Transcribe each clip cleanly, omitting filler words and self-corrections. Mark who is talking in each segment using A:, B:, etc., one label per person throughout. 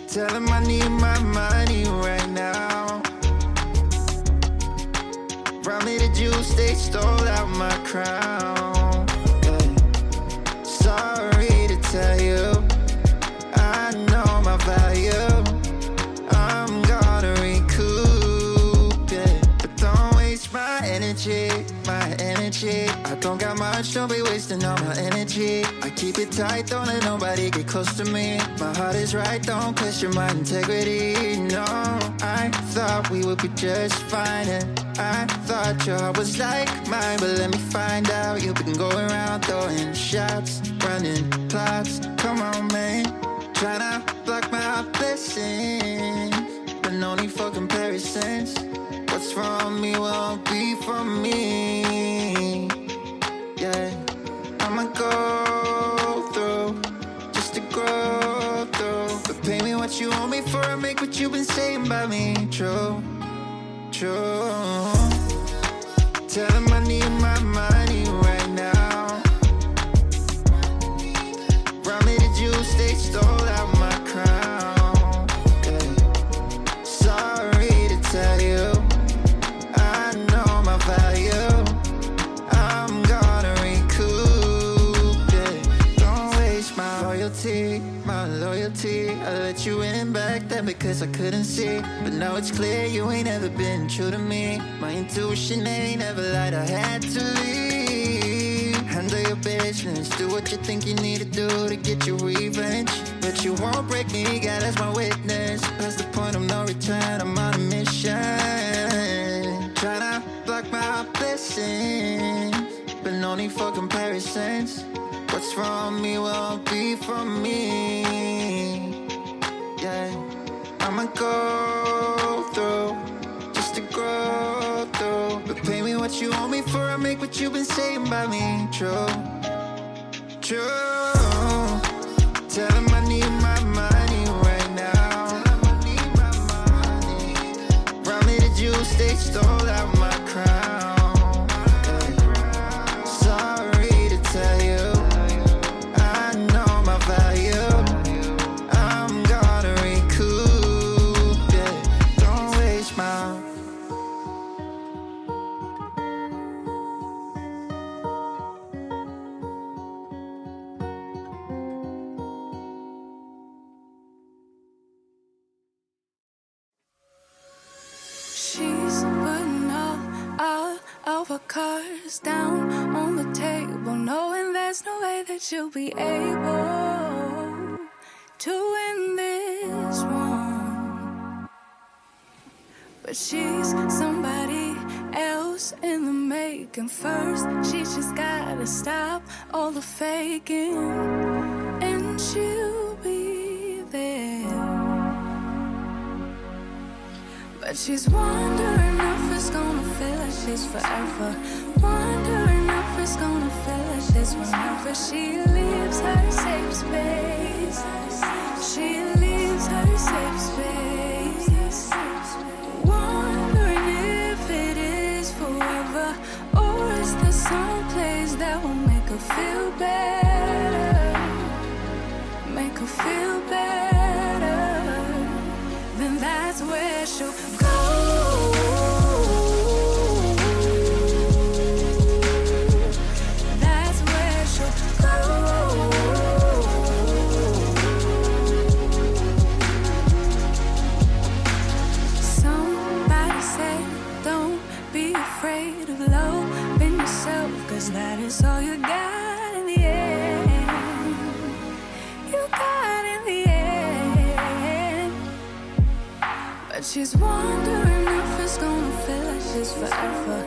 A: Tell him I need my money right now. Brought me the juice, they stole out my crown. Yeah. Sorry to tell you, I know my value. I'm gonna recoup, yeah. But don't waste my energy, my energy. I don't got much, don't be wasting all my energy. I keep it tight, don't let nobody get close to me. My heart is right, don't question my integrity. No, I thought we would be just fine, and I thought your heart was like mine. But let me find out, you've been going around throwing shots, running plots. Come on, man, tryna block my blessings, but no need for comparisons. What's from me won't be from me. Yeah, I'ma go through just to grow through. But pay me what you owe me for, I make what you've been saying about me true, true. Tell him I need my money right now. Brought me the juice, they stole out my crown. Yeah. Sorry to tell you, I know my value. I'm gonna recoup, yeah. Don't waste my loyalty, my loyalty. I let you in back then because I couldn't see, but now it's clear you ain't ever been true to me. My intuition ain't ever lied, I had to leave. Handle your business, do what you think you need to do to get your revenge. But you won't break me, God as my witness. Past the point of no return, I'm on a mission. Tryna block my blessings, but no need for comparisons. What's from me won't be from me. Yeah, I'ma go through just to grow through. But pay me what you owe me for, I make what you've been saying about me true, true. Tell him I need my money right now. Brought me the juice, they stole out my crown. Yeah. Sorry to tell you, I know my value. I'm gonna recoup, yeah. Don't waste my.
B: She's putting all of her cards down on the table, knowing there's no way that she'll be able to win this one. But she's somebody else in the making. First, she just gotta stop all the faking, and she'll be there. But she's wondering if it's gonna feel like she's forever. Wondering if it's gonna feel like this whenever she leaves her safe space. She leaves her safe space. Wondering if it is forever, or is there some place that will make her feel better? Make her feel better. Then that's where she'll go. That's where she'll go. Somebody said, don't be afraid of loving yourself, 'cause that is all you got in the end. You got in the end. But she's wondering if it's gonna feel like she's forever.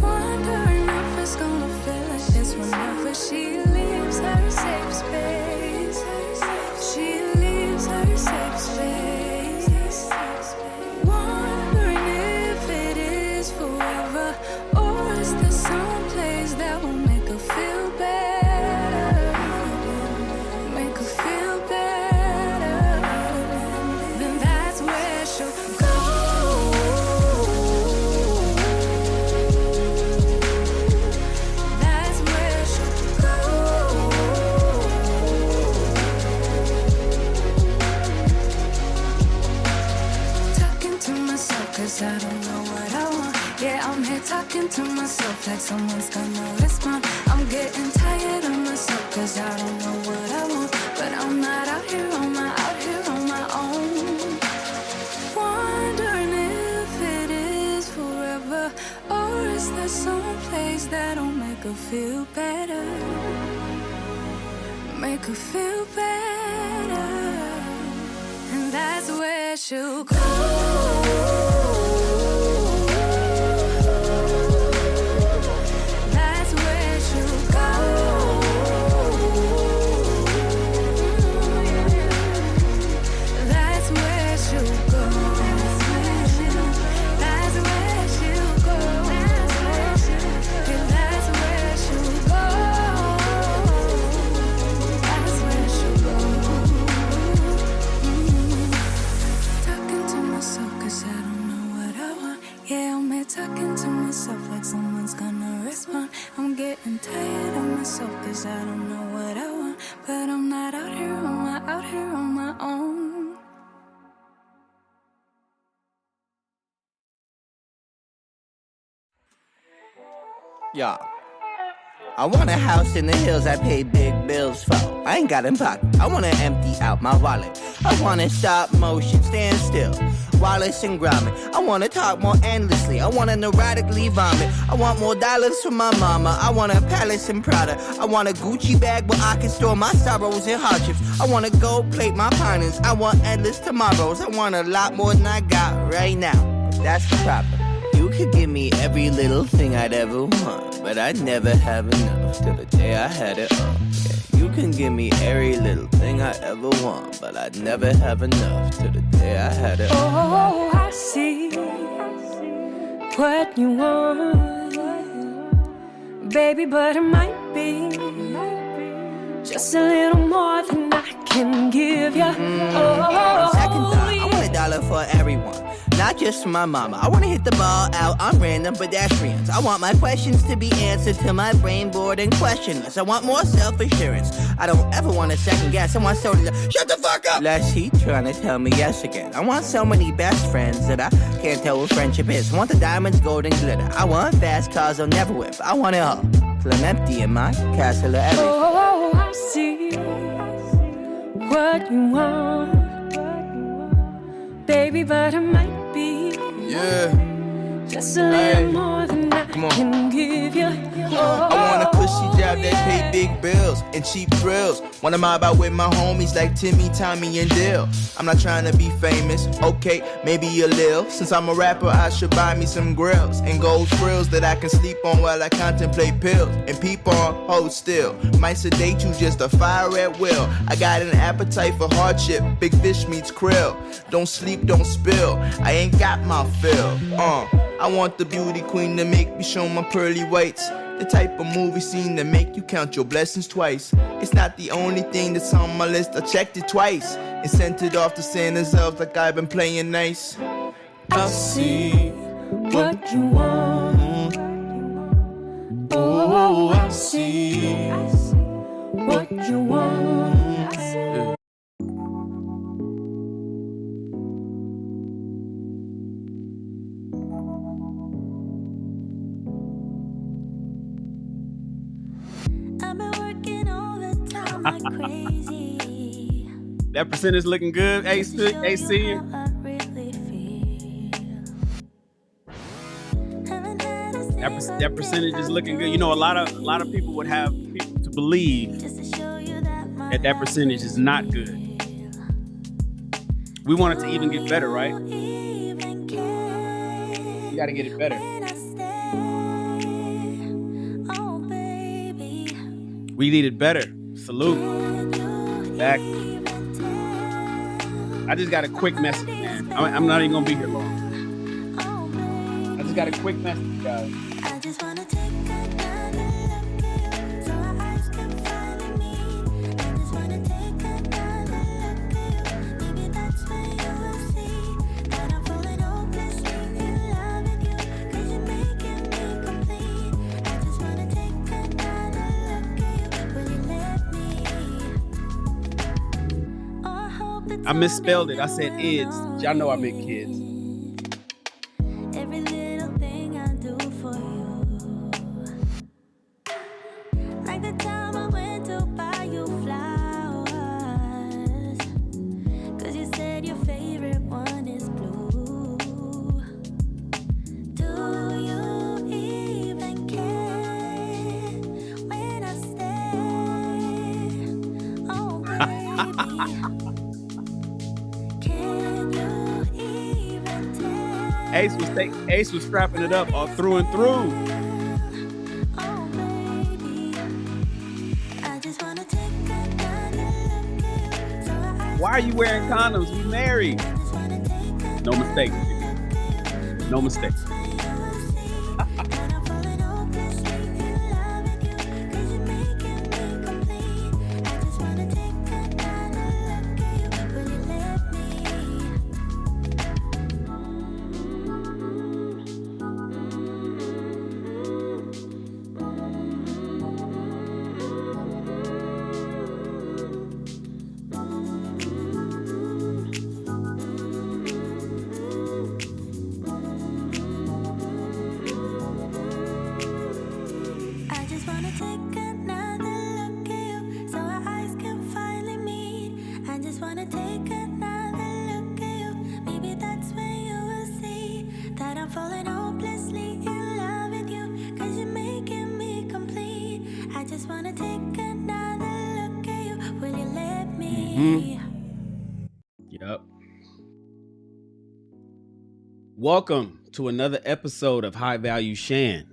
B: Wondering if it's gonna feel like this whenever she leaves her safe space. She leaves her safe space. Wondering if it is forever, or is there some place that will make her feel better? Make her feel to myself like someone's gonna respond. I'm getting tired of myself, cause I don't know what I want. But I'm not out here on my own. Wondering if it is forever, or is there some place that'll make her feel better? Make her feel better. And that's where she'll go. That's where she'll go. That's where she'll go. That's where she'll go. That's where she'll go. That's where she'll go. Talking to myself cause I don't know what I want. Yeah, I'm here talking to myself like someone's gonna respond. I'm getting tired of myself cause I don't know what I want. But I'm not out here on my own.
A: Yeah. I want a house in the hills I pay big bills for. I ain't got in pocket. I want to empty out my wallet. I want to stop motion, stand still. Wallace and Gromit. I want to talk more endlessly. I want to neurotically vomit. I want more dollars from my mama. I want a palace in Prada. I want a Gucci bag where I can store my sorrows and hardships. I want to gold plate my partners. I want endless tomorrows. I want a lot more than I got right now. But that's the problem. You could give me every little thing I'd ever want, but I'd never have enough till the day I had it all. Yeah, you can give me every little thing I ever want, but I'd never have enough till the day I had it all.
B: Oh, I see what you want, baby, but it might be just a little more than I can give you.
A: Second thought, I want $1 for everyone. Not just for my mama. I want to hit the ball out on random pedestrians. I want my questions to be answered till my brain bored and questionless. I want more self-assurance. I don't ever want to second guess. I want someone to shut the fuck up. Lest he trying to tell me yes again. I want so many best friends that I can't tell what friendship is. I want the diamonds, gold, and glitter. I want fast cars I'll never whip. I want it all till I'm empty in my castle of everything.
B: Oh, I see what you want, baby, but it might be just a little more than I can give you.
C: I want a cushy job that pay big bills and cheap thrills. Wanna mob out with my homies like Timmy, Tommy, and Dill. I'm not trying to be famous, okay, maybe a lil. Since I'm a rapper, I should buy me some grills and gold frills that I can sleep on while I contemplate pills and peep on, hold still. Might sedate you just a fire at will. I got an appetite for hardship, big fish meets krill. Don't sleep, don't spill, I ain't got my fill. I want the beauty queen to make me show my pearly whites. The type of movie scene that make you count your blessings twice. It's not the only thing that's on my list, I checked it twice and sent it off to Santa's elves like I've been playing nice.
B: I see what you want. Oh, I see what you want.
D: That percentage looking good, AC. That percentage is looking good. You know, a lot of people would have people to believe that percentage is not good. We want it to even get better, right? You got to get it better. We need it better. Salute. Back. I just got a quick message, man. I'm not even gonna be here long. I just got a quick message, guys.
B: I just wanna take another look at you, so our eyes can finally meet. I just wanna take another look at you. Maybe that's when you will see that I'm falling hopelessly in love with you, 'cause you're making me complete. I just wanna take another look at you. Will you let me? Oh, I hope that
D: I misspelled it. I said ids. Y'all know I meant kids.
B: every little thing I do for you.
D: Ace was strapping it up all through and through. Why are you wearing condoms? We married. No mistakes. No mistakes. Yep. Welcome to another episode of High Value SHAN.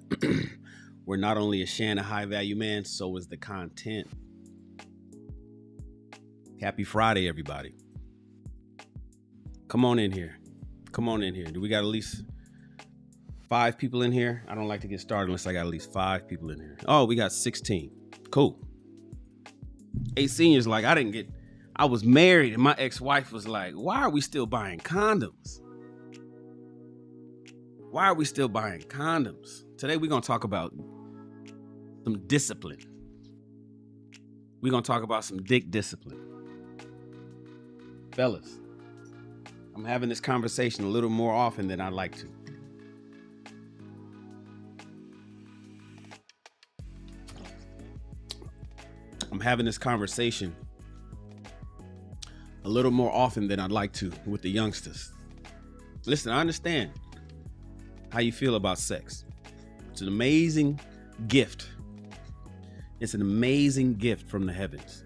D: We're not only a SHAN, a high value man, so is the content. Happy Friday, everybody. Come on in here. Come on in here. Do we got at least 5 people in here? I don't like to get started unless I got at least 5 people in here. Oh, we got 16. Cool. 8 seniors like, I was married and my ex-wife was like, why are we still buying condoms? Why are we still buying condoms? Today we're going to talk about some discipline. We're going to talk about some dick discipline. Fellas, I'm having this conversation a little more often than I'd like to. I'm having this conversation a little more often than I'd like to with the youngsters. Listen, I understand how you feel about sex. It's an amazing gift. It's an amazing gift from the heavens.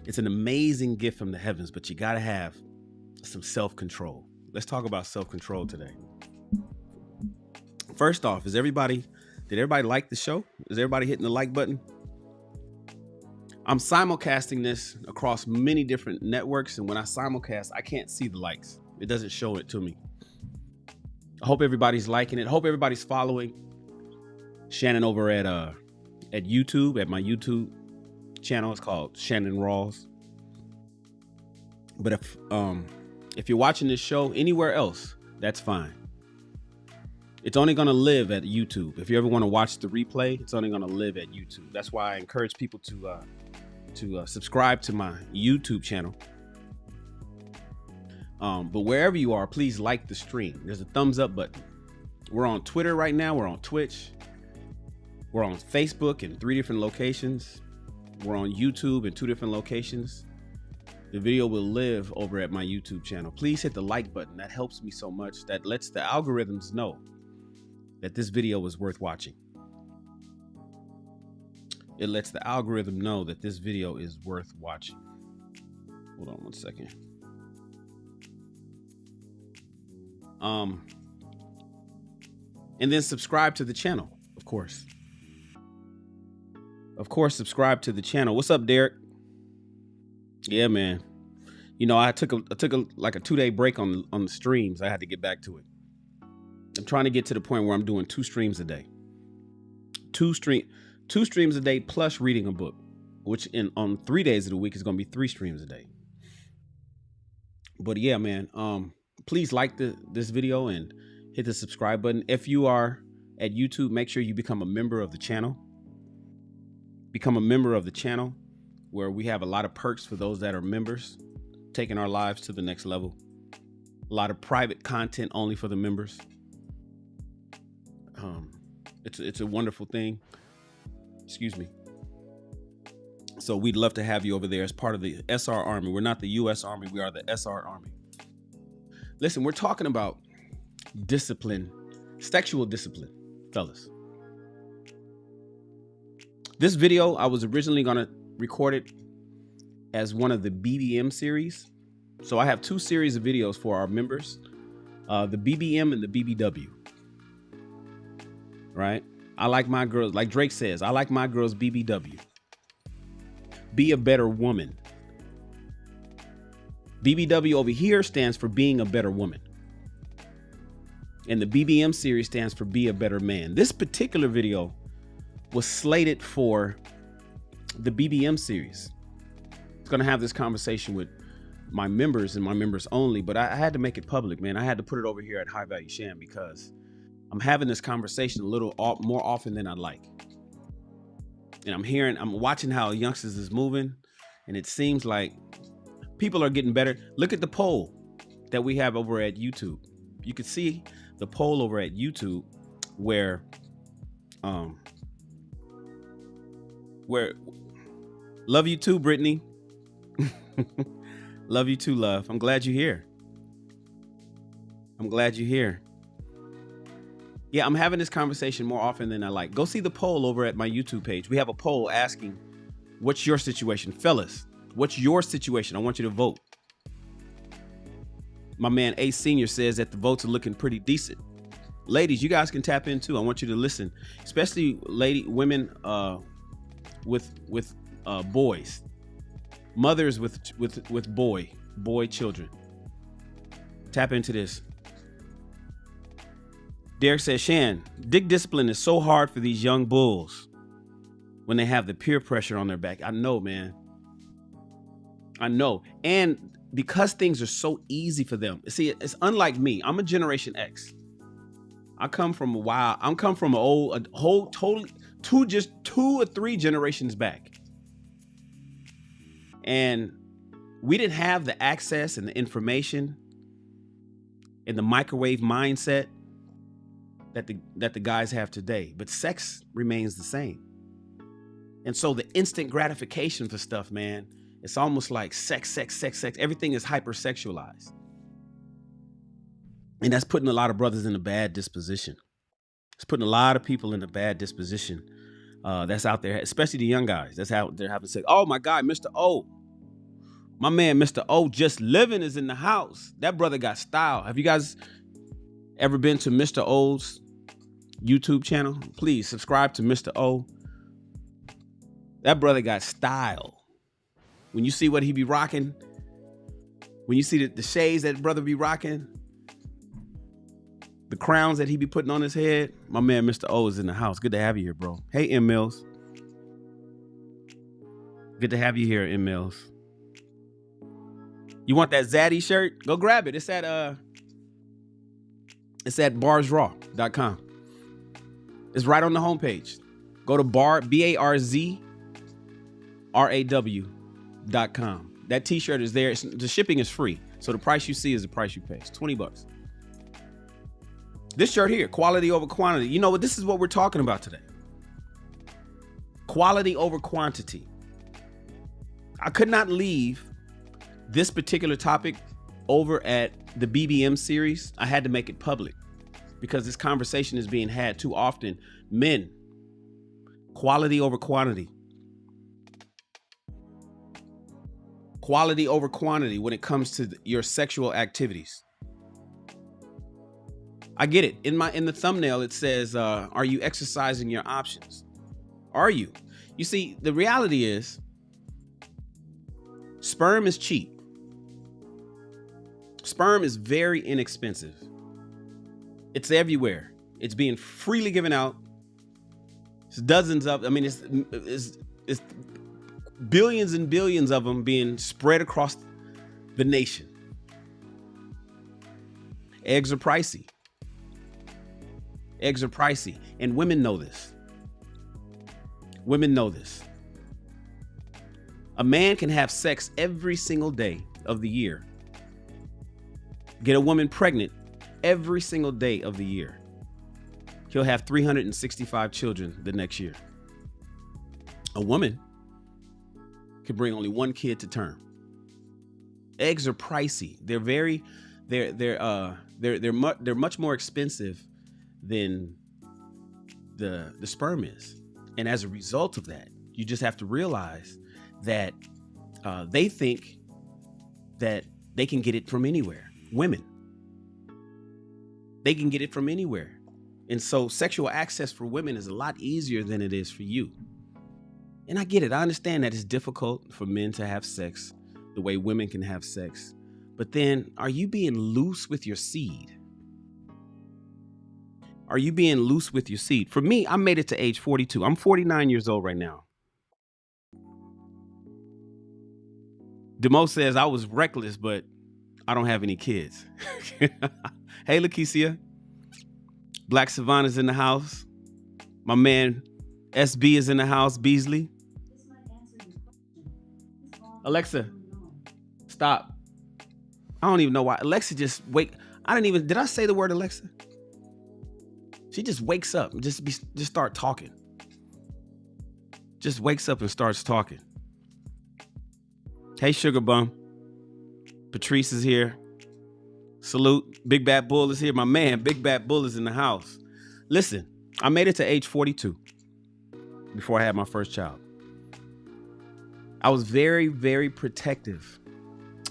D: It's an amazing gift from the heavens, but you gotta have some self-control. Let's talk about self-control today. First off, did everybody like the show? Is everybody hitting the like button? I'm simulcasting this across many different networks, and when I simulcast, I can't see the likes. It doesn't show it to me. I hope everybody's liking it. I hope everybody's following Shannon over at YouTube, at my YouTube channel. It's called Shannon Rawls. But if you're watching this show anywhere else, that's fine. It's only going to live at YouTube. If you ever want to watch the replay, it's only going to live at YouTube. That's why I encourage people to subscribe to my YouTube channel. But wherever you are, please like the stream. There's a thumbs up button. We're on Twitter right now. We're on Twitch. We're on Facebook in 3 different locations. We're on YouTube in 2 different locations. The video will live over at my YouTube channel. Please hit the like button. That helps me so much. That lets the algorithms know that this video is worth watching. It lets the algorithm know that this video is worth watching. Hold on one second. And then subscribe to the channel, of course. Of course, subscribe to the channel. What's up, Derek? Yeah, man. You know, I took a 2-day break on the streams. I had to get back to it. I'm trying to get to the point where I'm doing 2 streams a day. 2 streams a day plus reading a book, which on 3 days of the week is going to be 3 streams a day. But yeah, man, please like this video and hit the subscribe button. If you are at YouTube, make sure you become a member of the channel. Become a member of the channel, where we have a lot of perks for those that are members, taking our lives to the next level. A lot of private content only for the members. It's a wonderful thing. Excuse me. So we'd love to have you over there as part of the SR Army. We're not the U.S. Army. We are the SR Army. Listen, we're talking about discipline, sexual discipline, fellas. This video, I was originally going to record it as one of the BBM series, So I have 2 series of videos for our members, the BBM and the BBW. Right? I like my girls, like Drake says, I like my girls BBW. Be a better woman. BBW over here stands for being a better woman. And the BBM series stands for be a better man. This particular video was slated for the BBM series. It's going to have this conversation with my members and my members only, but I had to make it public, man. I had to put it over here at High Value Shan because I'm having this conversation a little more often than I'd like. And I'm watching how youngsters is moving, and it seems like people are getting better. Look at the poll that we have over at YouTube. You can see the poll over at YouTube where love you too, Brittany. Love you too, love. I'm glad you're here. I'm glad you're here. Yeah, I'm having this conversation more often than I like. Go see the poll over at my YouTube page. We have a poll asking, what's your situation? Fellas, what's your situation? I want you to vote. My man A Senior says that the votes are looking pretty decent. Ladies, you guys can tap in too. I want you to listen, especially women with boys, mothers with boy children. Tap into this. Derek says, Shan, dick discipline is so hard for these young bulls when they have the peer pressure on their back. I know, man. I know. And because things are so easy for them. See, it's unlike me. I'm a Generation X. I come from just 2 or 3 generations back. And we didn't have the access and the information and the microwave mindset that the guys have today, but sex remains the same. And so the instant gratification for stuff, man, it's almost like sex. Everything is hypersexualized. And that's putting a lot of brothers in a bad disposition. It's putting a lot of people in a bad disposition that's out there, especially the young guys. That's how they're having sex. Oh my God, Mr. O. My man, Mr. O, just living is in the house. That brother got style. Have you guys ever been to Mr. O's YouTube channel? Please subscribe to Mr. O. That brother got style. When you see what he be rocking, when you see the shades that brother be rocking, the crowns that he be putting on his head, my man Mr. O is in the house. Good to have you here, bro. Hey, M. Mills. Good to have you here, M. Mills. You want that Zaddy shirt? Go grab it. It's at barzraw.com. It's right on the homepage. Go to BARZRAW.com. That t-shirt is there. The shipping is free. So the price you see is the price you pay. It's $20. This shirt here, quality over quantity. You know what? This is what we're talking about today. Quality over quantity. I could not leave this particular topic over at the BBM series. I had to make it public because this conversation is being had too often. Men, quality over quantity. Quality over quantity when it comes to your sexual activities. I get it. In the thumbnail, it says, are you exercising your options? Are you? You see, the reality is sperm is cheap. Sperm is very inexpensive. It's everywhere. It's being freely given out. It's dozens of, it's billions and billions of them being spread across the nation. Eggs are pricey. Eggs are pricey. And women know this. Women know this. A man can have sex every single day of the year. Get a woman pregnant every single day of the year. He'll have 365 children the next year. A woman can bring only 1 kid to term. Eggs are pricey. They're much more expensive than the sperm is. And as a result of that, you just have to realize that they think that they can get it from anywhere. Women, they can get it from anywhere. And so sexual access for women is a lot easier than it is for you. And I get it. I understand that it's difficult for men to have sex the way women can have sex. But then, are you being loose with your seed? Are you being loose with your seed? For me, I made it to age 42. I'm 49 years old right now. Demo says I was reckless, but I don't have any kids. Hey, Lakeisha. Black Savannah's in the house. My man SB is in the house. Beasley. Alexa, stop. I don't even know why. Alexa just did I say the word Alexa? She just wakes up and just start talking. Just wakes up and starts talking. Hey, Sugar Bum. Patrice is here. Salute. Big Bad Bull is here. My man, Big Bad Bull is in the house. Listen, I made it to age 42 before I had my first child. I was very, very protective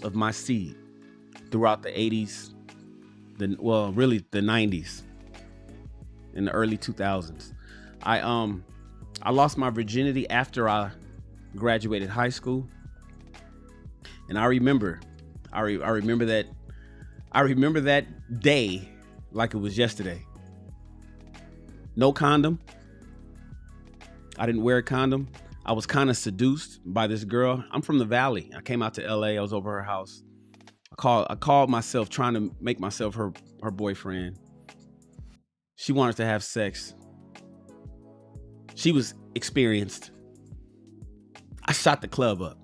D: of my seed throughout the 80s, really the 90s and the early 2000s. I lost my virginity after I graduated high school. And I remember that day like it was yesterday. No condom. I didn't wear a condom. I was kind of seduced by this girl. I'm from the Valley. I came out to LA. I was over her house. I called myself trying to make myself her boyfriend. She wanted to have sex. She was experienced. I shot the club up.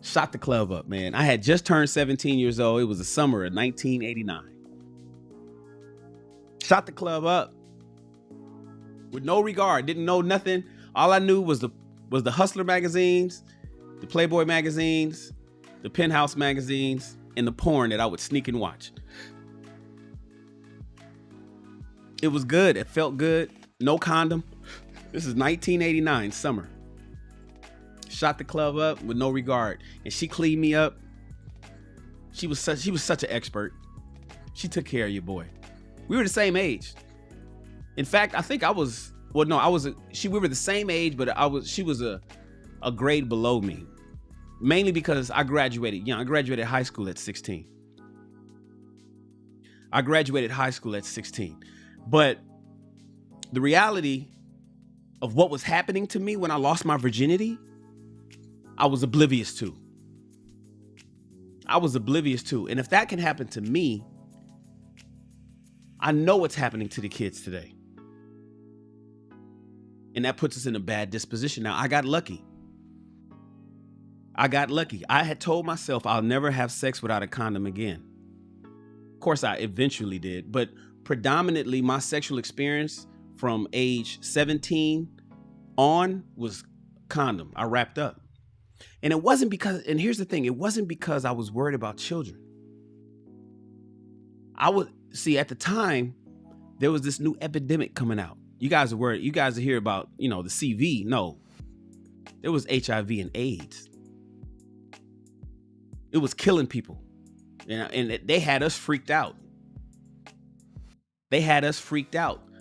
D: Shot the club up, man. I had just turned 17 years old. It was the summer of 1989. Shot the club up with no regard. Didn't know nothing. All I knew was the Hustler magazines, the Playboy magazines, the Penthouse magazines, and the porn that I would sneak and watch. It was good. It felt good. No condom. This is 1989 summer. Shot the club up with no regard, and she cleaned me up. She was such an expert. She took care of your boy. We were the same age. In fact, I think we were the same age, but she was a grade below me. Mainly because I graduated young. I graduated high school at 16. But the reality of what was happening to me when I lost my virginity, I was oblivious to. And if that can happen to me, I know what's happening to the kids today. And that puts us in a bad disposition. Now, I got lucky. I had told myself I'll never have sex without a condom again. Of course, I eventually did, but predominantly my sexual experience from age 17 on was condom. I wrapped up. And it wasn't because, and here's the thing, it wasn't because I was worried about children. At the time, there was this new epidemic coming out. You guys are worried. You guys hear about, the CV. No, there was HIV and AIDS. It was killing people. And they had us freaked out.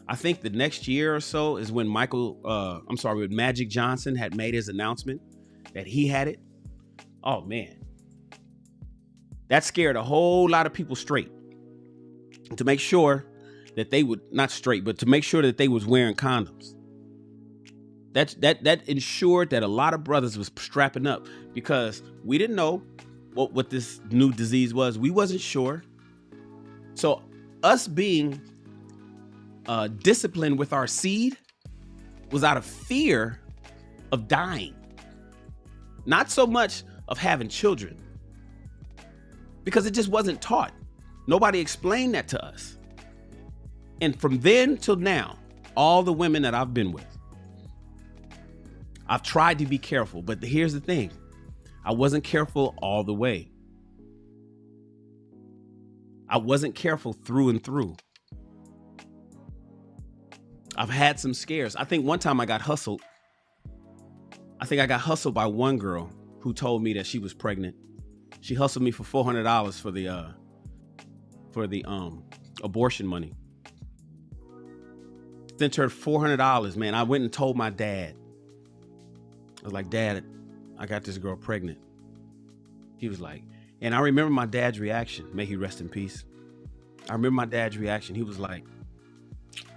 D: I think the next year or so is when when Magic Johnson had made his announcement that he had it. Oh man. That scared a whole lot of people straight. To make sure that they would, not straight, but to make sure that they was wearing condoms. That ensured that a lot of brothers was strapping up, because we didn't know what this new disease was. We wasn't sure. So us being disciplined with our seed was out of fear of dying. Not so much of having children, because it just wasn't taught. Nobody explained that to us. And from then till now, all the women that I've been with, I've tried to be careful, but here's the thing. I wasn't careful all the way. I wasn't careful through and through. I've had some scares. I think one time I got hustled. I think I got hustled by one girl who told me that she was pregnant. She hustled me for $400 for the abortion money. Sent her $400, man. I went and told my dad. I was like, Dad, I got this girl pregnant. He was like, and I remember my dad's reaction. May he rest in peace. I remember my dad's reaction. He was like,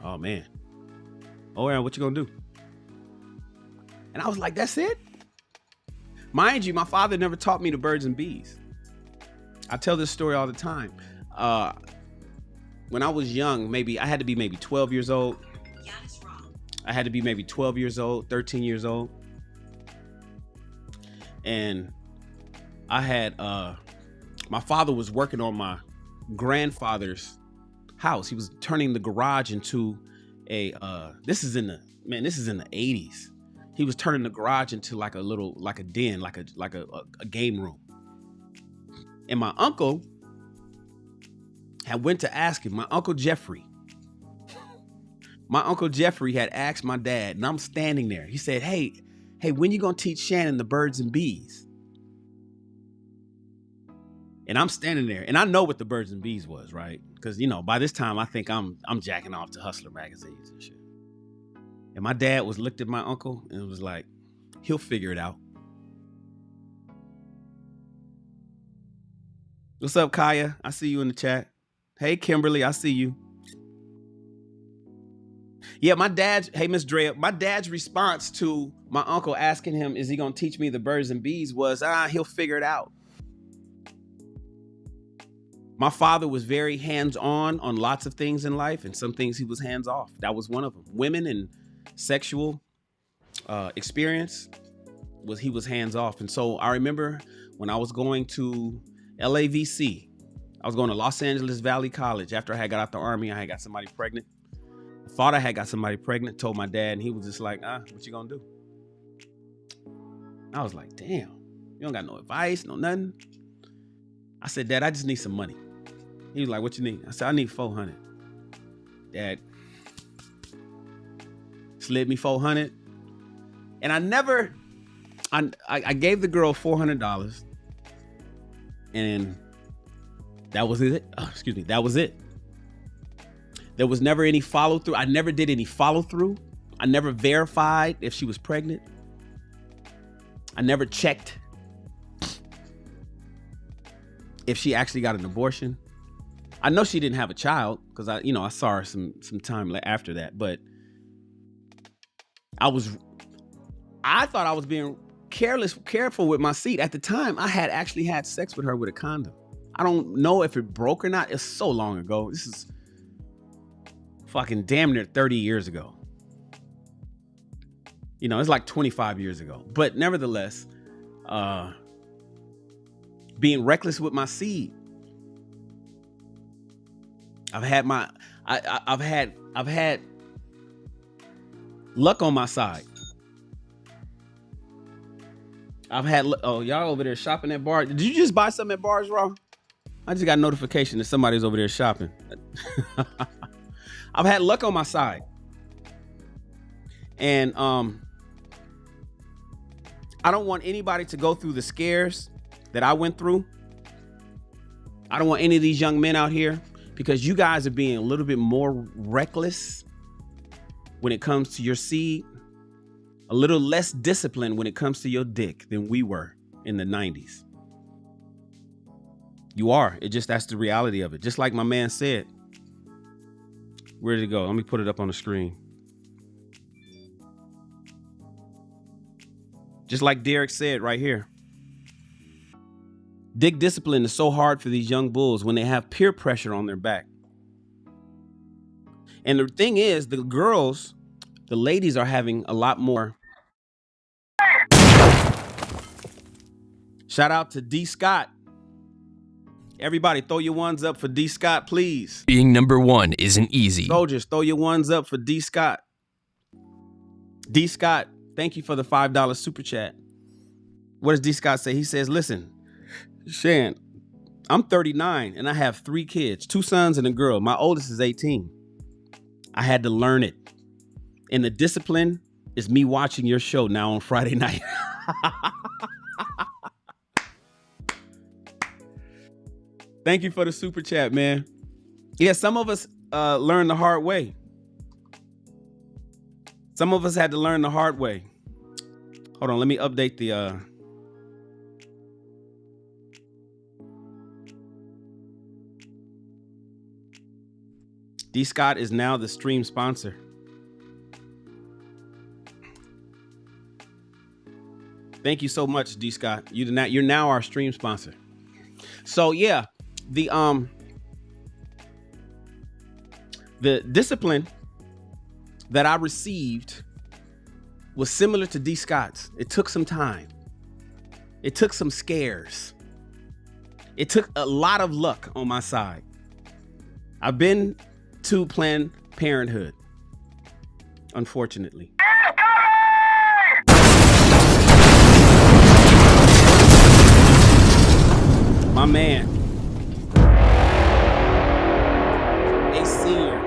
D: oh man. Oh yeah, what you gonna do? And I was like, that's it? Mind you, my father never taught me the birds and bees. I tell this story all the time. When I was young, I had to be maybe 12 years old. I had to be maybe 12 years old, 13 years old. And I had, my father was working on my grandfather's house. He was turning the garage into this is in the 80s. He was turning the garage into like a den, like a game room. And my uncle had went to ask him, my Uncle Jeffrey had asked my dad, and I'm standing there. He said, hey, when you gonna teach Shannon the birds and bees? And I'm standing there, and I know what the birds and bees was, right? Because, by this time, I think I'm jacking off to Hustler magazines and shit. And my dad looked at my uncle and was like, he'll figure it out. What's up, Kaya? I see you in the chat. Hey, Kimberly, I see you. Yeah, hey, Miss Drea, my dad's response to my uncle asking him, is he going to teach me the birds and bees was, he'll figure it out. My father was very hands-on on lots of things in life, and some things he was hands-off. That was one of them. Women and sexual experience, he was hands-off. And so I remember when I was going to LAVC, I was going to Los Angeles Valley College. After I had got out the Army, I had got somebody pregnant. I thought I had got somebody pregnant, told my dad, and he was just like, what you gonna do? I was like, damn, you don't got no advice, no nothing. I said, Dad, I just need some money. He was like, what you need? I said, I need $400. Dad slid me $400. And I gave the girl $400. And that was it. That was it. There was never any follow through. I never did any follow through. I never verified if she was pregnant. I never checked if she actually got an abortion. I know she didn't have a child because I saw her some time after that, but I thought I was being careful with my seed. At the time, I had actually had sex with her with a condom. I don't know if it broke or not. It's so long ago. This is fucking damn near 30 years ago. It's like 25 years ago. But nevertheless, being reckless with my seed. I've had luck on my side. Y'all over there shopping at bars. Did you just buy something at bars, Raw? I just got a notification that somebody's over there shopping. I've had luck on my side. And I don't want anybody to go through the scares that I went through. I don't want any of these young men out here, because you guys are being a little bit more reckless when it comes to your seed, a little less disciplined when it comes to your dick than we were in the 90s. You are. That's the reality of it. Just like my man said. Where did it go? Let me put it up on the screen. Just like Derek said right here. Dick discipline is so hard for these young bulls when they have peer pressure on their back. And the thing is, the ladies are having a lot more. Shout out to D. Scott. Everybody throw your ones up for D. Scott, please.
E: Being number one isn't easy.
D: Soldiers, throw your ones up for D. Scott. D. Scott, thank you for the $5 super chat. What does D. Scott say? He says, listen, Shan, I'm 39 and I have 3 kids, 2 sons and a girl. My oldest is 18. I had to learn it. And the discipline is me watching your show now on Friday night. Thank you for the super chat, man. Yeah, some of us learned the hard way. Some of us had to learn the hard way. Hold on, let me update the D Scott is now the stream sponsor. Thank you so much, D Scott. You're now our stream sponsor. So yeah, the discipline that I received was similar to D Scott's. It took some time. It took some scares. It took a lot of luck on my side. I've been to Planned Parenthood, unfortunately. My man, a senior.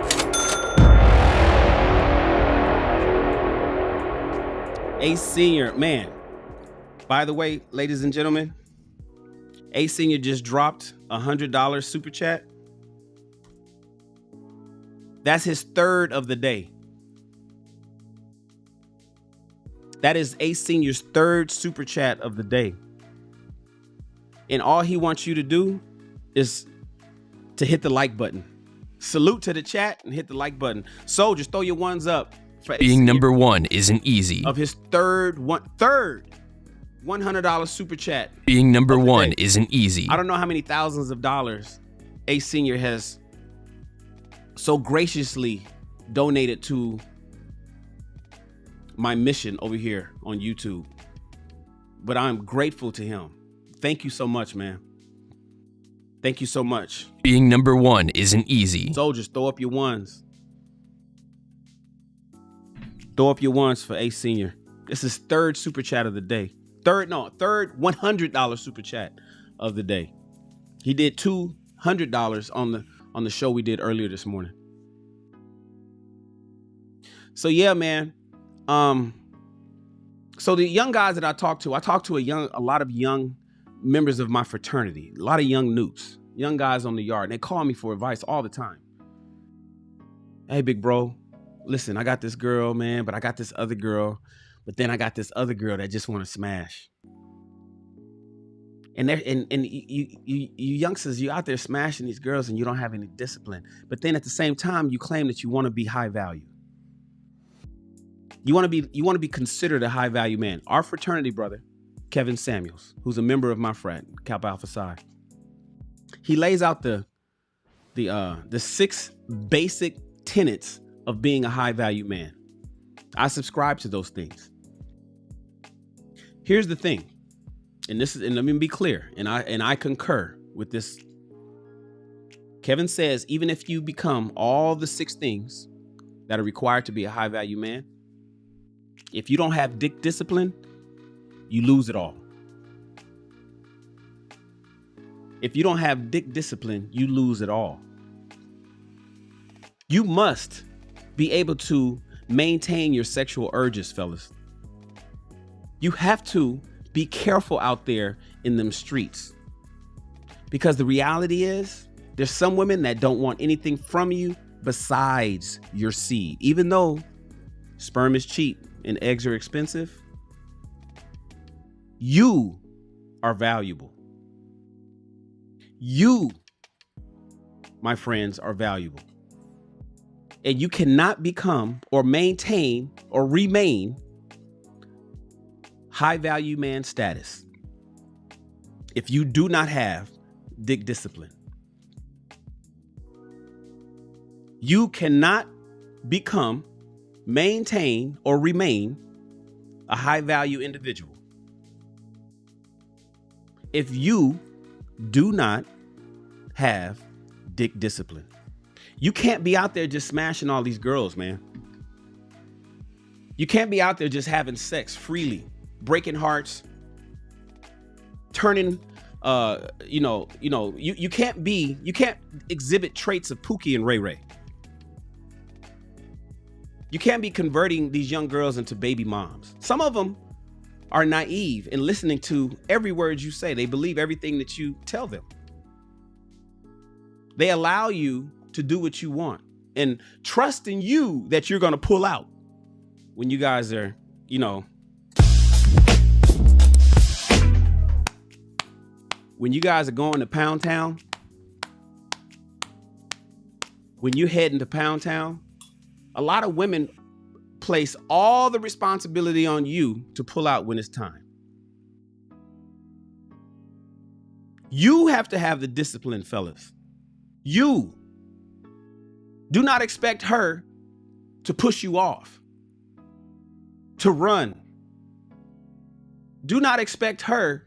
D: A senior, man. By the way, ladies and gentlemen, A senior just dropped $100 super chat. That's his third of the day. That is A senior's third super chat of the day. And all he wants you to do is to hit the like button. Salute to the chat and hit the like button. Soldiers, throw your ones up. For
E: Being number one isn't easy.
D: Of his third $100 super chat.
E: Being number one isn't easy.
D: I don't know how many thousands of dollars A senior has so graciously donated to my mission over here on YouTube. But I'm grateful to him. Thank you so much, man. Thank you so much.
E: Being number one isn't easy.
D: Soldiers, throw up your ones. Throw up your ones for A senior. This is third super chat of the day. Third $100 super chat of the day. He did $200 on the show we did earlier this morning. So yeah, man. So the young guys that I talked to a lot of young members of my fraternity, a lot of young Nupes, young guys on the yard, and they call me for advice all the time. Hey, big bro, listen, I got this girl, man, but I got this other girl, but then I got this other girl that just want to smash. And you youngsters, you out there smashing these girls and you don't have any discipline. But then at the same time, you claim that you want to be high value. You want to be considered a high value man. Our fraternity brother, Kevin Samuels, who's a member of my frat, Kappa Alpha Psi, he lays out the 6 basic tenets of being a high value man. I subscribe to those things. Here's the thing, and let me be clear, and I concur with this. Kevin says, even if you become all the 6 things that are required to be a high value man, if you don't have dick discipline, you lose it all. If you don't have dick discipline, you lose it all. You must be able to maintain your sexual urges, fellas. You have to be careful out there in them streets. Because the reality is, there's some women that don't want anything from you besides your seed. Even though sperm is cheap and eggs are expensive, you are valuable. You, my friends, are valuable. And you cannot become or maintain or remain high value man status if you do not have dick discipline. You cannot become, maintain, or remain a high value individual if you do not have dick discipline. You can't be out there just smashing all these girls, man. You can't be out there just having sex freely, breaking hearts, turning, you can't exhibit traits of Pookie and Ray Ray. You can't be converting these young girls into baby moms. Some of them are naive and listening to every word you say. They believe everything that you tell them. They allow you to do what you want and trust in you that you're going to pull out when you guys are, you know, when you guys are going to Pound Town, when you're heading to Pound Town, a lot of women place all the responsibility on you to pull out when it's time. You have to have the discipline, fellas. You do not expect her to push you off, to run. Do not expect her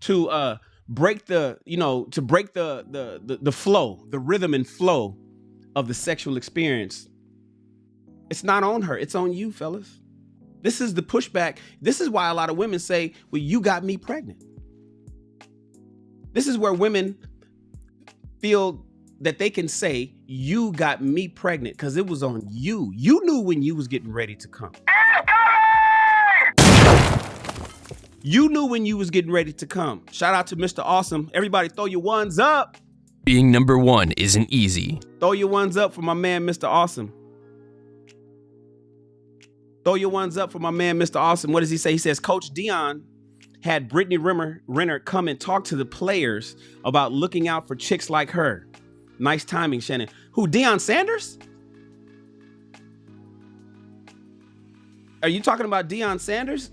D: to break the, you know, to break the flow, the rhythm and flow of the sexual experience. It's not on her. It's on you, fellas. This is the pushback. This is why a lot of women say, well, you got me pregnant. This is where women feel that they can say, you got me pregnant because it was on you. You knew when you was getting ready to come. You knew when you was getting ready to come. Shout out to Mr. Awesome. Everybody throw your ones up.
E: Being number one isn't easy.
D: Throw your ones up for my man, Mr. Awesome. Throw your ones up for my man, Mr. Awesome. What does he say? He says, Coach Dion had Brittany Renner come and talk to the players about looking out for chicks like her. Nice timing, Shannon. Who, Deion Sanders? Are you talking about Deion Sanders?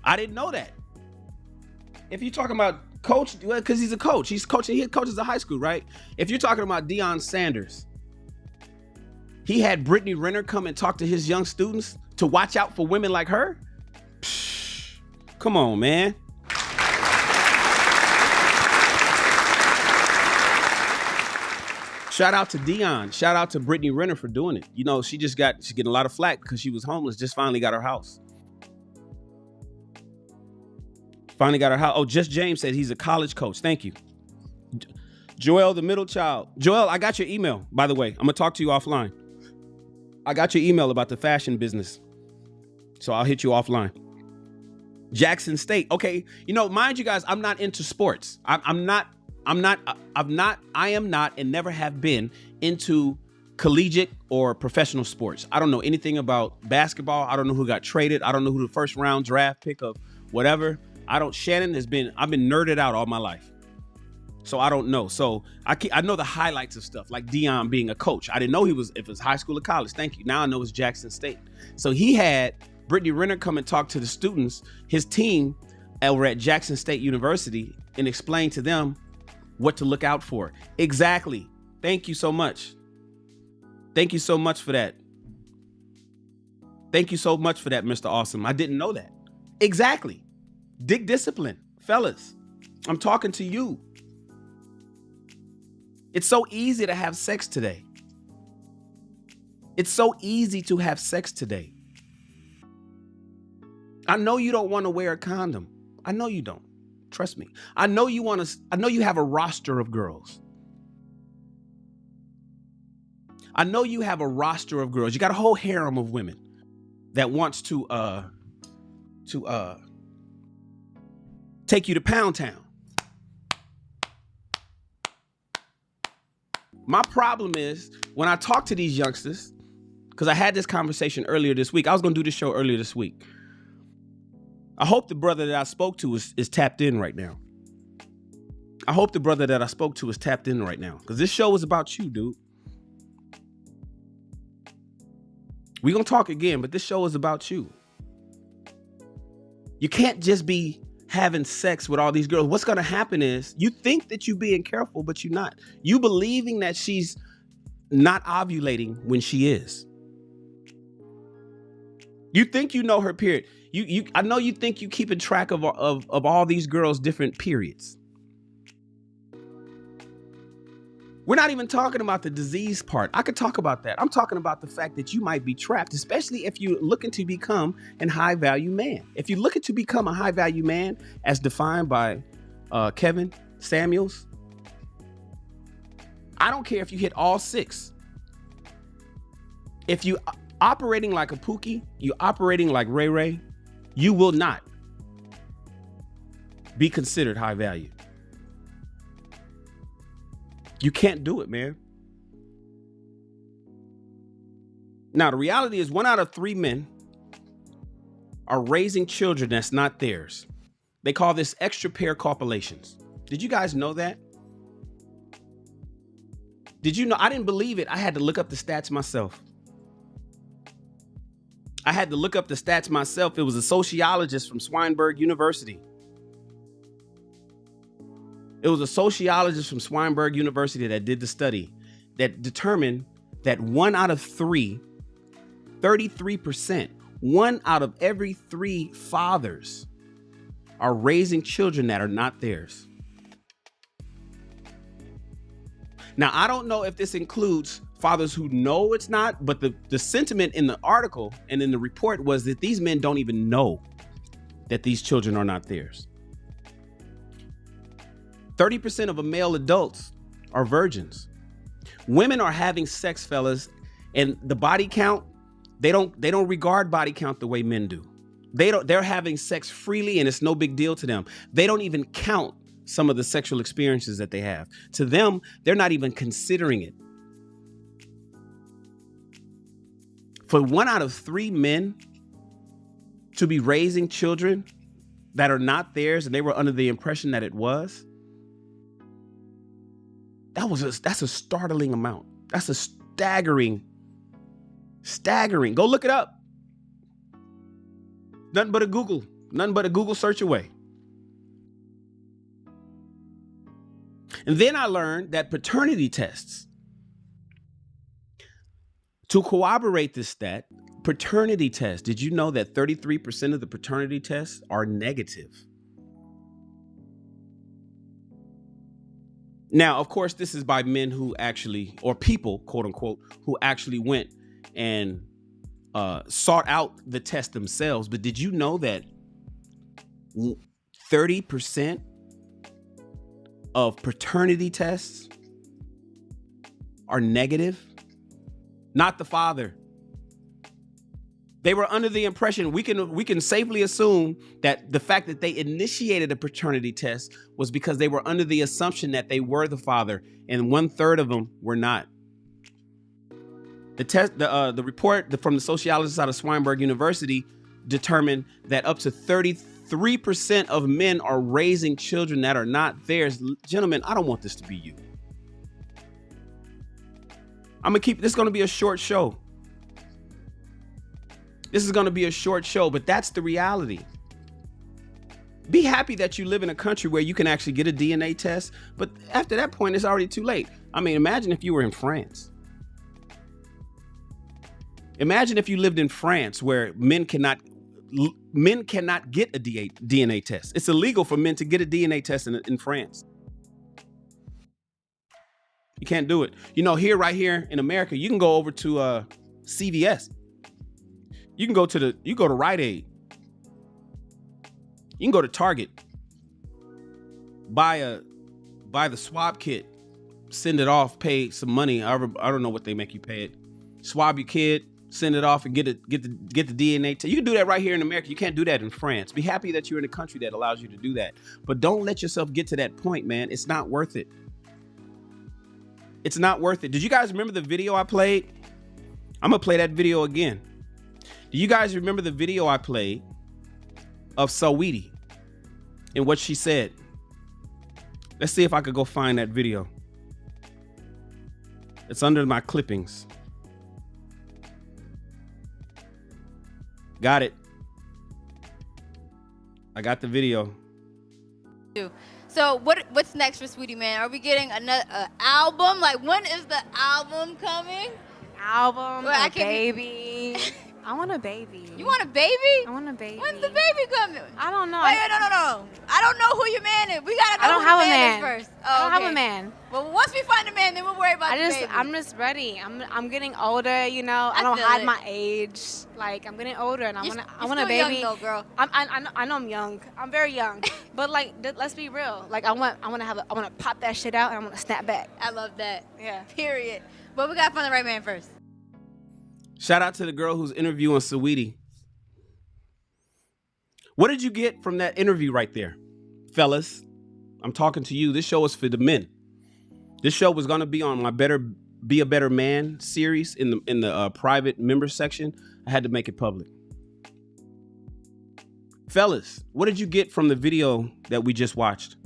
D: I didn't know that. If you're talking about coach, well, because he's a coach. He's coaching. He coaches a high school, right? If you're talking about Deion Sanders, he had Brittany Renner come and talk to his young students to watch out for women like her? Psh, come on, man. Shout out to Deion. Shout out to Brittany Renner for doing it. You know, she's getting a lot of flack because she was homeless, just finally got her house. Finally got her house. Oh, Just James said he's a college coach. Thank you. Joel, the middle child. Joel, I got your email, by the way. I'm going to talk to you offline. I got your email about the fashion business. So I'll hit you offline. Jackson State. Okay. You know, mind you guys, I'm not into sports. I am not and never have been into collegiate or professional sports. I don't know anything about basketball. I don't know who got traded. I don't know who the first round draft pick of whatever. Shannon I've been nerded out all my life. So I don't know. So I know the highlights of stuff like Deion being a coach. I didn't know if it was high school or college. Thank you. Now I know it's Jackson State. So he had Brittany Renner come and talk to the students, his team over at Jackson State University, and explain to them what to look out for. Exactly. Thank you so much. Thank you so much for that. Thank you so much for that, Mr. Awesome. I didn't know that. Exactly. Dig discipline. Fellas, I'm talking to you. It's so easy to have sex today. It's so easy to have sex today. I know you don't want to wear a condom. I know you don't. Trust me. I know you have a roster of girls. I know you have a roster of girls. You got a whole harem of women that wants to take you to Pound Town. My problem is when I talk to these youngsters, because I had this conversation earlier this week. I was going to do this show earlier this week. I hope the brother that I spoke to is tapped in right now. I hope the brother that I spoke to is tapped in right now, because this show is about you, dude. We're going to talk again, but this show is about you. You can't just be having sex with all these girls. What's going to happen is you think that you're being careful, but you're not. You believing that she's not ovulating when she is. You think you know her period. I know you think you keeping track of all these girls' different periods. We're not even talking about the disease part. I could talk about that. I'm talking about the fact that you might be trapped, especially if you're looking to become a high-value man. If you're looking to become a high-value man, as defined by Kevin Samuels, I don't care if you hit all 6. If you operating like a Pookie, you operating like Ray Ray, you will not be considered high value. You can't do it, man. Now, the reality is 1 out of 3 men are raising children that's not theirs. They call this extra pair copulations. Did you guys know that? Did you know? I didn't believe it. I had to look up the stats myself. It was a sociologist from Swinburne University. That did the study that determined that 1 out of 3, 33%, 1 out of every 3 fathers are raising children that are not theirs. Now, I don't know if this includes fathers who know it's not, but the sentiment in the article and in the report was that these men don't even know that these children are not theirs. 30% of male adults are virgins. Women are having sex, fellas, and the body count, they don't regard body count the way men do. They're having sex freely and it's no big deal to them. They don't even count some of the sexual experiences that they have. To them, they're not even considering it. For 1 out of 3 men to be raising children that are not theirs and they were under the impression that it was, that's a startling amount. That's a staggering. Go look it up. Nothing but a Google search away. And then I learned that paternity tests, to corroborate this stat, paternity tests, did you know that 33% of the paternity tests are negative? Now, of course, this is by men who actually, or people, quote unquote, who actually went and sought out the test themselves. But did you know that 30% of paternity tests are negative? Not the father. They were under the impression, we can safely assume that the fact that they initiated a paternity test was because they were under the assumption that they were the father, and 1/3 of them were not. The report from the sociologists out of Swinburne University determined that up to 33% of men are raising children that are not theirs. Gentlemen, I don't want this to be you. This is going to be a short show. But that's the reality. Be happy that you live in a country where you can actually get a DNA test. But after that point, it's already too late. I mean, imagine if you were in France. Imagine if you lived in France where men cannot get a DNA test. It's illegal for men to get a DNA test in France. You can't do it. You know, right here in America, you can go over to CVS. You go to Rite Aid. You can go to Target. Buy the swab kit, send it off, pay some money. I don't know what they make you pay it. Swab your kid, send it off, and get the DNA test. You can do that right here in America. You can't do that in France. Be happy that you're in a country that allows you to do that. But don't let yourself get to that point, man. It's not worth it. It's not worth it. Did you guys remember the video I played? I'm gonna play that video again. Do you guys remember the video I played of Saweetie and what she said? Let's see if I could go find that video. It's under my clippings. Got it. I got the video.
F: So what's next for Sweetie Man? Are we getting another album? Like, when is the album coming?
G: Baby. I want a baby.
F: You want a baby?
G: I want a baby.
F: When's the baby coming?
G: I don't know.
F: Wait, no. I don't know who your man is. We gotta know who your man is first. Oh,
G: I don't have a man.
F: Well, once we find a man, then we'll worry about the baby.
G: I'm just ready. I'm getting older, you know. I don't hide my age. Like, I'm getting older, and I want a baby.
F: Young though, girl.
G: I know I'm young. I'm very young. But like, let's be real. Like, I want to pop that shit out, and I want to snap back.
F: I love that.
G: Yeah.
F: Period. But we gotta find the right man first.
D: Shout out to the girl who's interviewing Saweetie. What did you get from that interview right there? Fellas, I'm talking to you. This show is for the men. This show was gonna be on my Be a Better Man series in the private members section. I had to make it public. Fellas, what did you get from the video that we just watched?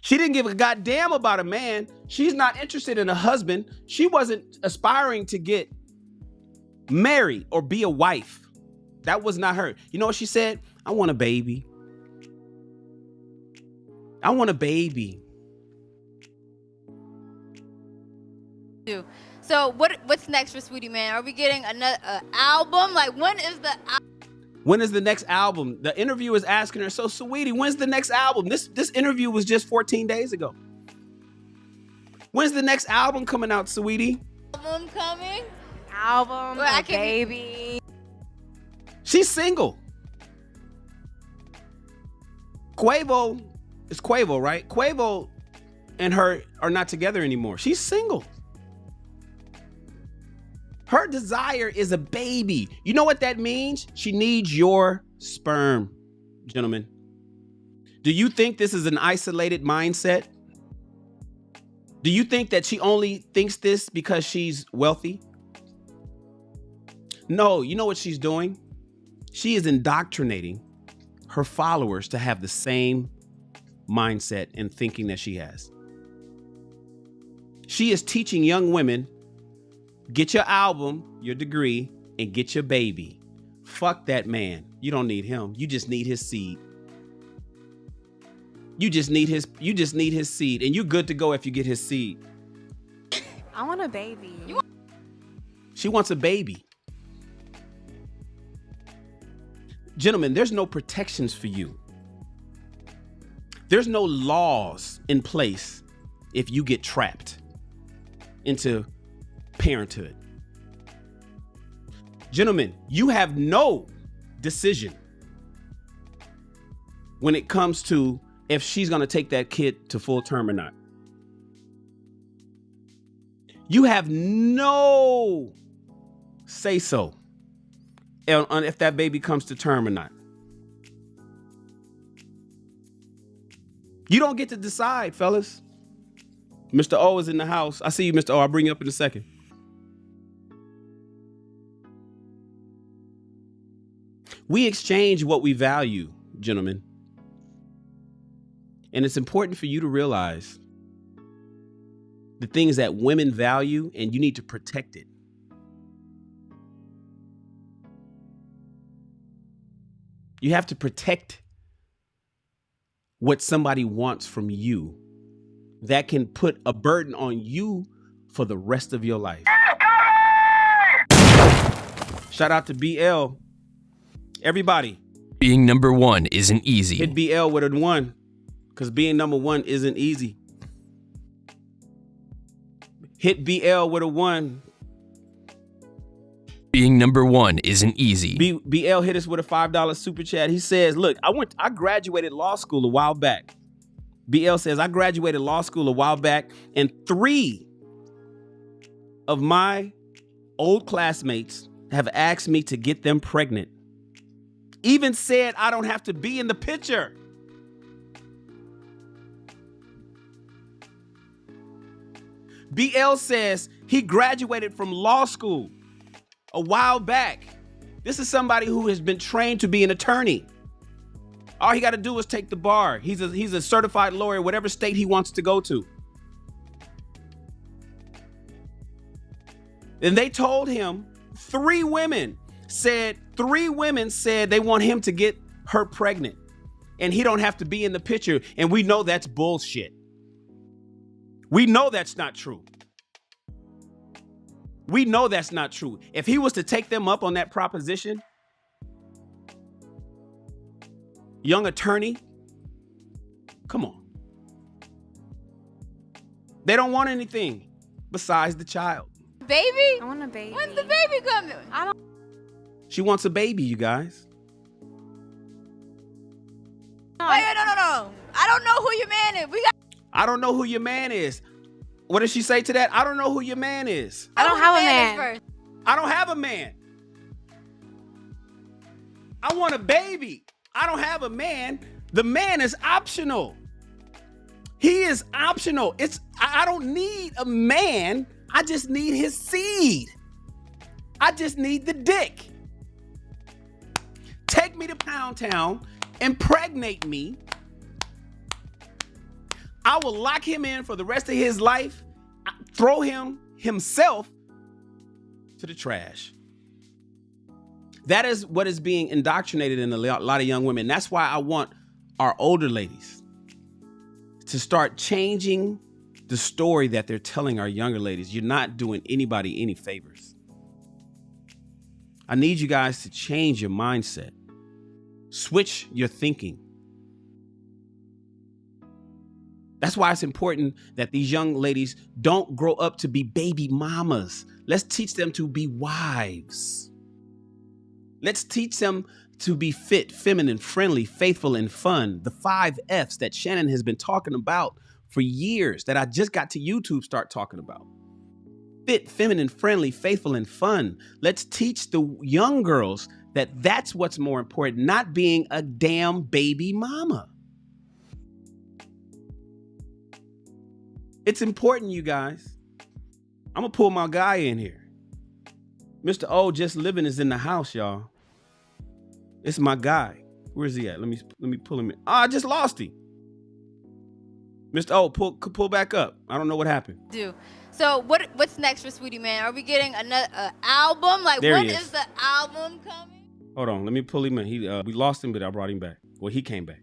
D: She didn't give a goddamn about a man. She's not interested in a husband. She wasn't aspiring to get married or be a wife. That was not her. You know what she said? I want a baby. I want a baby.
F: So what's next for Sweetie Man? Are we getting another album? Like, when is the
D: next album? The interviewer is asking her, so Sweetie, when's the next album? This interview was just 14 days ago. When's the next album coming out, Sweetie?
F: Album coming?
G: Album, well, baby.
D: She's single. Quavo, it's Quavo, right? Quavo and her are not together anymore. She's single. Her desire is a baby. You know what that means? She needs your sperm, gentlemen. Do you think this is an isolated mindset? Do you think that she only thinks this because she's wealthy? No, you know what she's doing? She is indoctrinating her followers to have the same mindset and thinking that she has. She is teaching young women, get your album, your degree, and get your baby. Fuck that man. You don't need him. You just need his seed. You just need his seed, and you're good to go if you get his seed.
G: I want a baby.
D: She wants a baby. Gentlemen, there's no protections for you. There's no laws in place if you get trapped into parenthood. Gentlemen, you have no decision when it comes to if she's going to take that kid to full term or not. You have no say so on if that baby comes to term or not. You don't get to decide, fellas. Mr. O is in the house. I see you, Mr. O. I'll bring you up in a second. We exchange what we value, gentlemen. And it's important for you to realize the things that women value, and you need to protect it. You have to protect what somebody wants from you that can put a burden on you for the rest of your life. Shout out to BL. Everybody.
E: Being number one isn't easy.
D: Hit BL with a 1, because being number 1 isn't easy. Hit BL with a 1.
E: Being number one isn't easy.
D: BL hit us with a $5 super chat. He says, look, I graduated law school a while back. BL says, I graduated law school a while back, and 3 of my old classmates have asked me to get them pregnant. Even said I don't have to be in the picture. BL says he graduated from law school a while back. This is somebody who has been trained to be an attorney. All he got to do is take the bar. He's a certified lawyer, whatever state he wants to go to. And they told him 3 women said they want him to get her pregnant, and he don't have to be in the picture. And we know that's bullshit. We know that's not true. We know that's not true. If he was to take them up on that proposition, young attorney, come on. They don't want anything besides the child.
F: Baby?
G: I want a baby.
F: When's the baby coming?
D: She wants a baby, you guys.
F: No. I don't know who your man is.
D: I don't know who your man is. What did she say to that? I don't know who your man is.
G: I don't have a man.
D: I don't have a man. I want a baby. I don't have a man. The man is optional. He is optional. I don't need a man. I just need his seed. I just need the dick. Take me to Pound Town, impregnate me. I will lock him in for the rest of his life, throw him himself to the trash. That is what is being indoctrinated in a lot of young women. That's why I want our older ladies to start changing the story that they're telling our younger ladies. You're not doing anybody any favors. I need you guys to change your mindset. Switch your thinking. That's why it's important that these young ladies don't grow up to be baby mamas. Let's teach them to be wives. Let's teach them to be fit, feminine, friendly, faithful, and fun. The 5 F's that Shannon has been talking about for years, that I just got to YouTube start talking about. Fit, feminine, friendly, faithful, and fun. Let's teach the young girls that that's what's more important, not being a damn baby mama. It's important, you guys. I'm gonna pull my guy in here. Mr. O Just Living is in the house, y'all. It's my guy. Where's he at? Let me pull him in. Oh, I just lost him. Mr. O, pull back up. I don't know what happened.
F: So what's next for Sweetie Man? Are we getting another album? Like,
D: there
F: when is the album coming?
D: Hold on, let me pull him in. We lost him, but I brought him back. Well, he came back.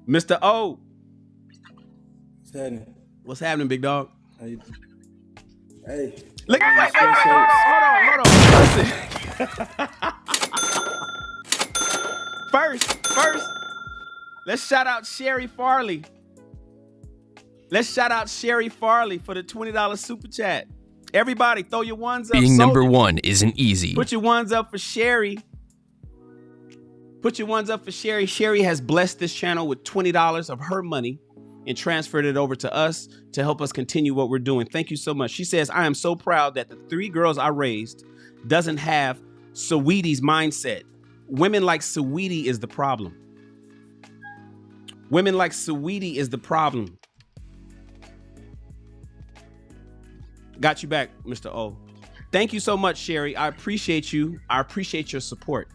D: Mr. O.
H: What's happening?
D: What's happening, big dog?
H: How you doing? Hey.
D: Look, wait, hold on. Listen. First, let's shout out Sherry Farley. Let's shout out Sherry Farley for the $20 super chat. Everybody, throw your ones up.
E: Being number one isn't easy.
D: Put your ones up for Sherry. Put your ones up for Sherry. Sherry has blessed this channel with $20 of her money and transferred it over to us to help us continue what we're doing. Thank you so much. She says, I am so proud that the 3 girls I raised doesn't have Saweetie's mindset. Women like Saweetie is the problem. Women like Saweetie is the problem. Got you back, Mr. O. Thank you so much, Sherry. I appreciate you. I appreciate your support.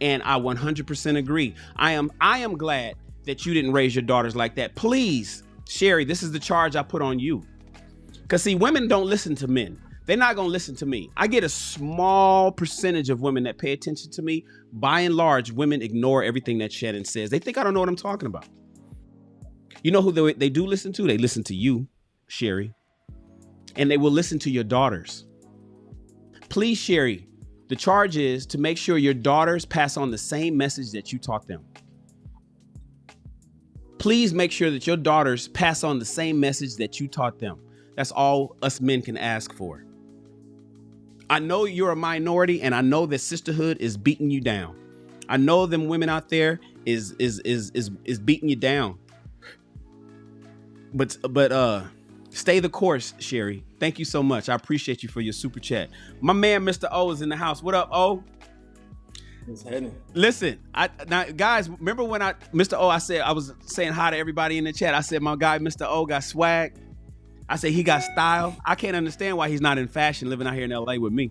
D: And I 100% agree. I am glad that you didn't raise your daughters like that. Please, Sherry, this is the charge I put on you. Because see, women don't listen to men. They're not going to listen to me. I get a small percentage of women that pay attention to me. By and large, women ignore everything that Shannon says. They think I don't know what I'm talking about. You know who they do listen to? They listen to you, Sherry. And they will listen to your daughters. Please, Sherry, the charge is to make sure your daughters pass on the same message that you taught them. Please make sure that your daughters pass on the same message that you taught them. That's all us men can ask for. I know you're a minority, and I know that sisterhood is beating you down. I know them women out there is beating you down. But stay the course, Sherry. Thank you so much. I appreciate you for your super chat. My man, Mr. O, is in the house. What up, O?
H: What's happening?
D: Listen, now, guys, remember when Mr. O, I was saying hi to everybody in the chat. I said my guy, Mr. O, got swag. I said he got style. I can't understand why he's not in fashion living out here in LA with me.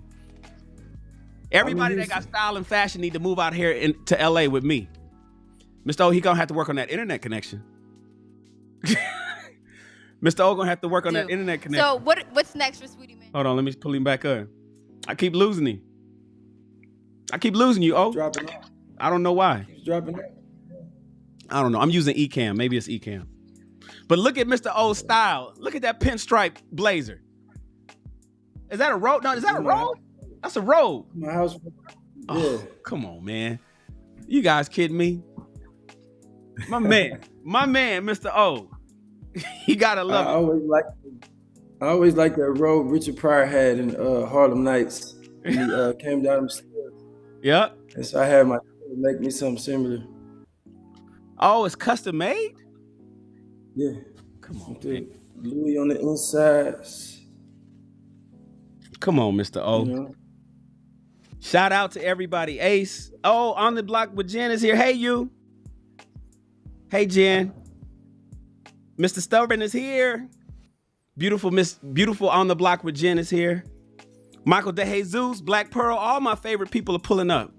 D: Everybody that got style and fashion need to move out here to LA with me. Mr. O, he gonna have to work on that internet connection. Mr. O gonna have to work on that internet connection.
F: So what's next for Sweetie Man?
D: Hold on, let me pull him back up. I keep losing him. I keep losing you, O.
H: Dropping out.
D: I don't know why.
H: He's dropping out.
D: I don't know. I'm using Ecamm. Maybe it's Ecamm. But look at Mr. O's style. Look at that pinstripe blazer. Is that a robe? No, is that a robe? That's a robe.
H: My house. Yeah.
D: Oh, come on, man. You guys kidding me? My man, Mr. O. He gotta love it.
H: I always liked that robe Richard Pryor had in Harlem Nights. He came down the stairs.
D: Yep.
H: And so I had my make me something similar.
D: Oh, it's custom made?
H: Yeah.
D: Come on,
H: man. Louis on the insides.
D: Come on, Mr. O.
H: You know?
D: Shout out to everybody. Ace. Oh, on the block with Jen is here. Hey, you. Hey, Jen. Mr. Stubborn is here. Beautiful on the block with Jen is here. Michael DeJesus, Black Pearl, all my favorite people are pulling up.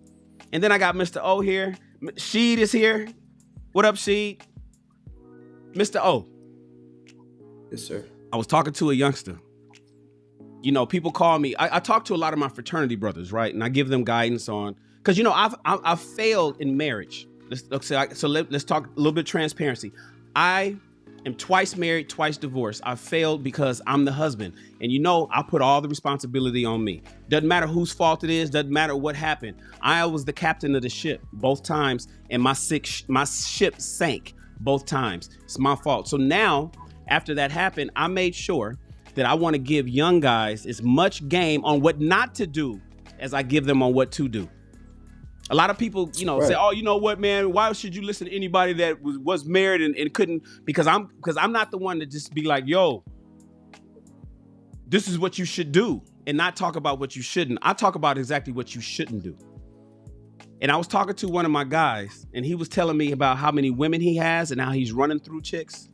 D: And then I got Mr. O here. Sheed is here. What up, Sheed? Mr. O.
H: Yes, sir.
D: I was talking to a youngster. You know, people call me. I talk to a lot of my fraternity brothers, right? And I give them guidance on, because, you know, I've failed in marriage. Let's talk a little bit of transparency. I am twice married, twice divorced. I failed because I'm the husband. And you know, I put all the responsibility on me. Doesn't matter whose fault it is. Doesn't matter what happened. I was the captain of the ship both times. And my ship sank both times. It's my fault. So now, after that happened, I made sure that I want to give young guys as much game on what not to do as I give them on what to do. A lot of people, you know, say, oh, you know what, man, why should you listen to anybody that was married and couldn't, because I'm not the one to just be like, yo, this is what you should do, and not talk about what you shouldn't. I talk about exactly what you shouldn't do. And I was talking to one of my guys, and he was telling me about how many women he has and how he's running through chicks.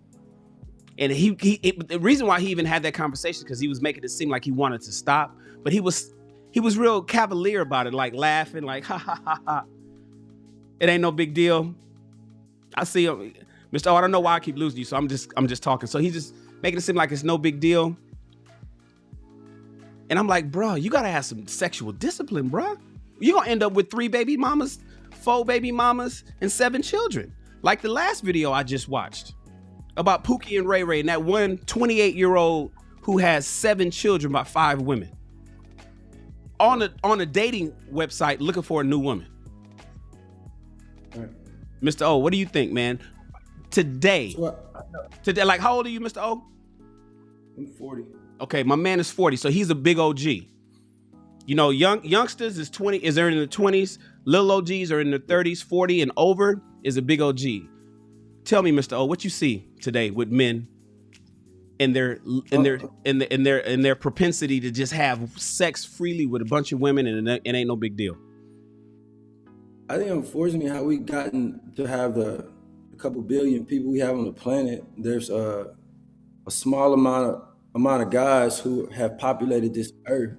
D: And the reason why he even had that conversation, because he was making it seem like he wanted to stop, but he was real cavalier about it, like laughing, like, ha, ha, ha, ha. It ain't no big deal. I see him. Mr. O, I don't know why I keep losing you, so I'm just talking. So he's just making it seem like it's no big deal. And I'm like, bro, you got to have some sexual discipline, bro. You're going to end up with 3 baby mamas, 4 baby mamas, and 7 children. Like the last video I just watched about Pookie and Ray Ray and that one 28-year-old who has 7 children by 5 women. On a dating website looking for a new woman.
H: Right.
D: Mr. O, what do you think, man? Today, like, how old are you, Mr. O?
H: I'm 40.
D: Okay, my man is 40, so he's a big OG. You know, youngsters is in their 20s, little OGs are in their 30s, 40 and over is a big OG. Tell me, Mr. O, what you see today with men and their propensity to just have sex freely with a bunch of women, and it ain't no big deal.
H: I think, unfortunately, how we gotten to have the couple billion people we have on the planet, there's a small amount of guys who have populated this earth.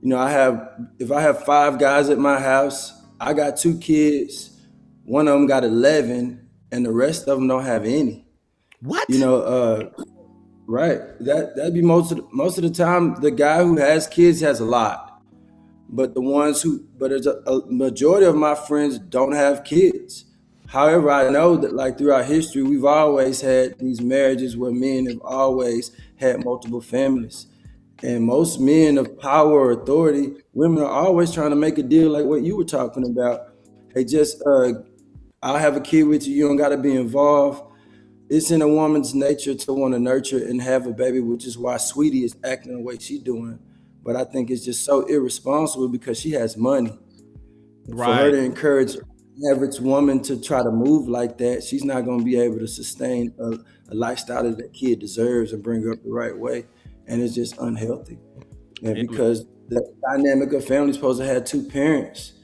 H: You know, if I have 5 guys at my house, I got 2 kids, one of them got 11, and the rest of them don't have any.
D: What?
H: You know, right. That'd be most of the time. The guy who has kids has a lot, but there's a majority of my friends don't have kids. However, I know that, like, throughout history, we've always had these marriages where men have always had multiple families, and most men of power or authority, women are always trying to make a deal like what you were talking about. Hey, just I'll have a kid with you. You don't got to be involved. It's in a woman's nature to want to nurture and have a baby, which is why Sweetie is acting the way she's doing. But I think it's just so irresponsible because she has money. Right. For her to encourage the average woman to try to move like that, she's not going to be able to sustain a lifestyle that that kid deserves and bring her up the right way. And it's just unhealthy. And because the dynamic of family is supposed to have 2 parents.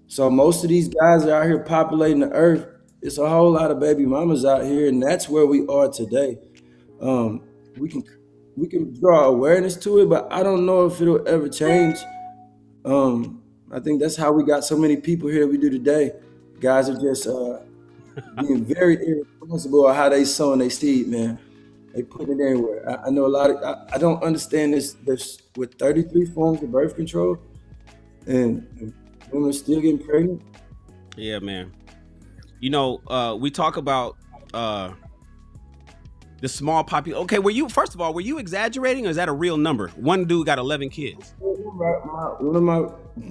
H: So most of these guys are out here populating the earth. It's a whole lot of baby mamas out here, and that's where we are today. We can draw awareness to it, but I don't know if it'll ever change. I think that's how we got so many people here that we do today. Guys are just being very irresponsible of how they sowing their seed, man. They put it everywhere. I know a lot of, I don't understand this. There's with 33 forms of birth control, and women are still getting pregnant.
D: Yeah, man. You know, we talk about the small population. Okay, first of all, were you exaggerating, or is that a real number? One dude got 11 kids.
H: One of my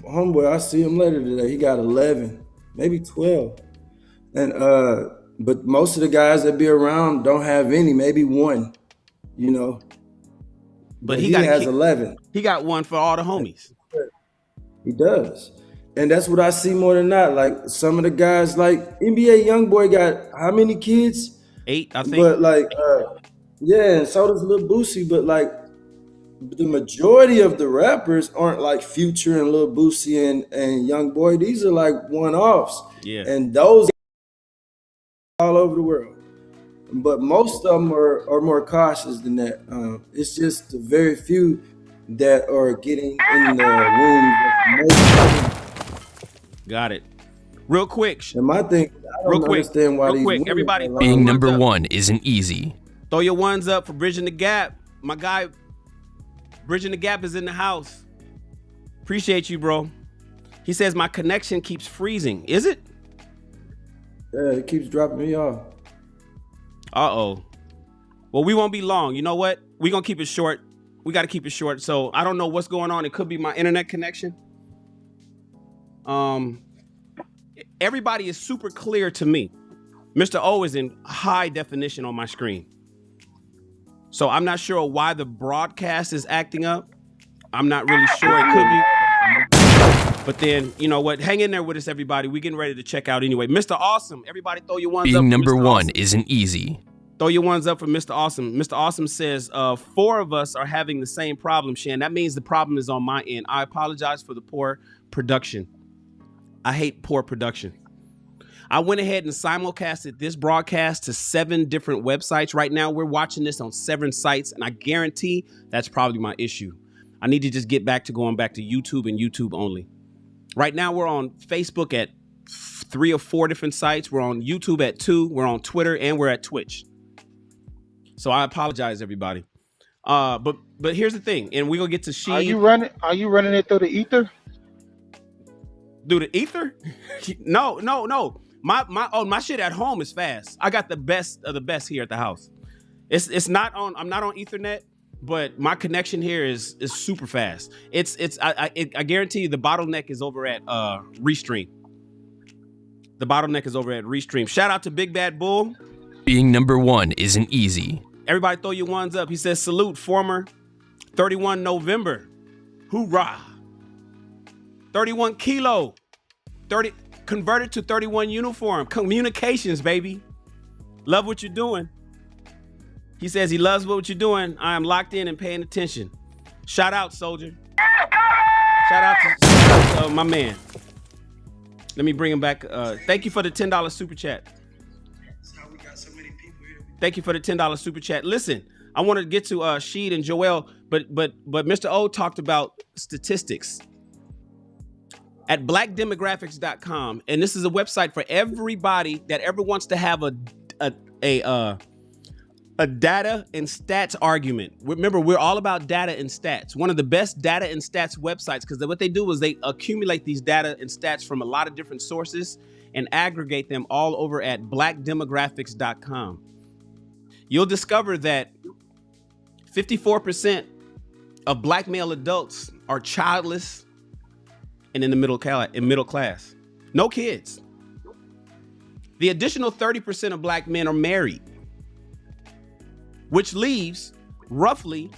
H: homeboy, I see him later today. He got 11, maybe 12, and but most of the guys that be around don't have any, maybe 1. You know, but he has 11.
D: He got 1 for all the homies.
H: He does. And that's what I see more than not. Like some of the guys, like NBA YoungBoy got how many kids?
D: 8, I think.
H: But like, yeah, and so does Lil Boosie. But like, the majority of the rappers aren't like Future and Lil Boosie and YoungBoy. These are like one-offs.
D: Yeah.
H: And those all over the world. but most of them are more cautious than that. It's just the very few that are getting in the womb.
D: Got it. Real quick.
H: And my thing, I don't understand why these women
D: everybody.
E: Being number one isn't easy.
D: Throw your ones up for Bridging the Gap. My guy, Bridging the Gap is in the house. Appreciate you, bro. He says my connection keeps freezing. Is it?
H: Yeah, it keeps dropping me off.
D: Uh-oh. Well, we won't be long. You know what? We're going to keep it short. We got to keep it short. So I don't know what's going on. It could be my internet connection. Everybody is super clear to me. Mr. O is in high definition on my screen. So I'm not sure why the broadcast is acting up. I'm not really sure. It could be. But then, you know what? Hang in there with us, everybody. We're getting ready to check out anyway. Mr. Awesome. Everybody throw your ones up.
E: Being number one isn't easy.
D: Throw your ones up for Mr. Awesome. Mr. Awesome says, 4 of us are having the same problem, Shan. That means the problem is on my end. I apologize for the poor production. I hate poor production. I went ahead and simulcasted this broadcast to 7 different websites. Right now, we're watching this on 7 sites, and I guarantee that's probably my issue. I need to just get back to going back to YouTube and YouTube only. Right now, we're on Facebook at 3 or 4 different sites. We're on YouTube at 2. We're on Twitter, and we're at Twitch. So I apologize, everybody. But here's the thing, and we're gonna get to She.
I: Are you running it through the ether?
D: Through the ether? No. My shit at home is fast. I got the best of the best here at the house. It's not on. I'm not on Ethernet, but my connection here is super fast. I guarantee you the bottleneck is over at Restream. The bottleneck is over at Restream. Shout out to Big Bad Bull.
E: Being number one isn't easy.
D: Everybody throw your ones up. He says, salute, former 31 November. Hoorah. 31 kilo. 30 converted to 31 uniform. Communications, baby. Love what you're doing. He says he loves what you're doing. I am locked in and paying attention. Shout out, soldier. Shout out to my man. Let me bring him back. Thank you for the $10 super chat. Thank you for the $10 super chat. Listen, I want to get to Sheed and Joel, but Mr. O talked about statistics. At blackdemographics.com, and this is a website for everybody that ever wants to have a data and stats argument. Remember, we're all about data and stats. One of the best data and stats websites, because what they do is they accumulate these data and stats from a lot of different sources and aggregate them all over at blackdemographics.com. You'll discover that 54% of black male adults are childless and in the middle class. No kids. The additional 30% of black men are married, which leaves roughly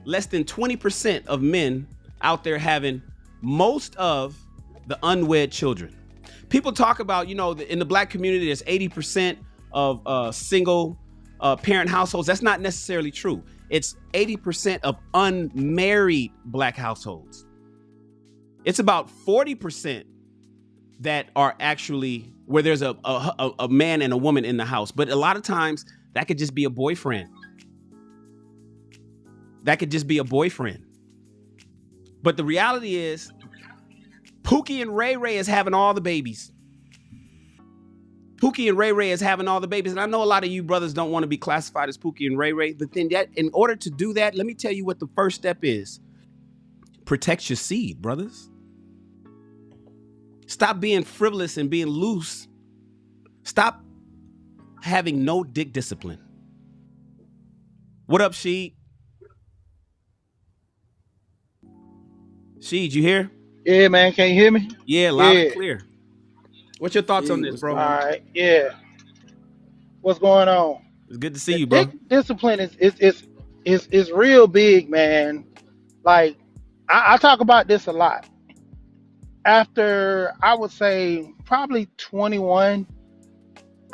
D: less than 20% of men out there having most of the unwed children. People talk about, in the black community, there's 80% of single parent households. That's not necessarily true. It's 80% of unmarried black households. It's about 40% that are actually where there's a man and a woman in the house. But a lot of times that could just be a boyfriend. That could just be a boyfriend. But the reality is Pookie and Ray Ray is having all the babies. Pookie and Ray Ray is having all the babies. And I know a lot of you brothers don't want to be classified as Pookie and Ray Ray, but then in order to do that, let me tell you what the first step is. Protect your seed, brothers. Stop being frivolous and being loose. Stop having no dick discipline. What up, Sheed? Sheed, you here?
I: Yeah, man. Can you hear me?
D: Yeah, loud and clear. What's your thoughts on this, bro?
I: All right. Yeah. What's going on?
D: It's good to see you, bro.
I: Discipline is real big, man. Like I talk about this a lot. After I would say probably 21,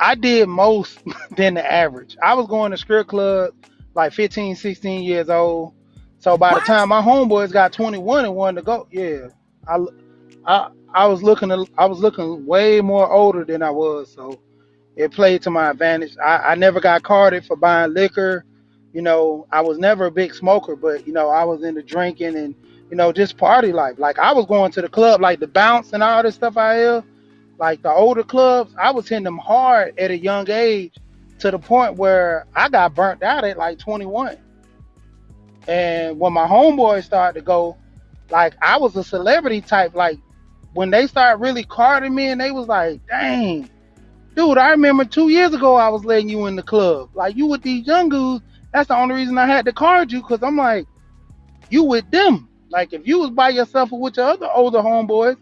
I: I did most than the average. I was going to strip club like 15, 16 years old. So by the time my homeboys got 21 and wanted to go, yeah, I was looking way more older than I was. So it played to my advantage. I never got carded for buying liquor. You know, I was never a big smoker, but, you know, I was into drinking and, you know, just party life. Like, I was going to the club, like the bounce and all this stuff out here. Like, the older clubs, I was hitting them hard at a young age to the point where I got burnt out at like 21. And when my homeboys started to go, like, I was a celebrity type. Like, when they started really carding me and they was like, dang, dude, I remember 2 years ago I was letting you in the club. Like, you with these young dudes, that's the only reason I had to card you, because I'm like, you with them. Like, if you was by yourself or with your other older homeboys,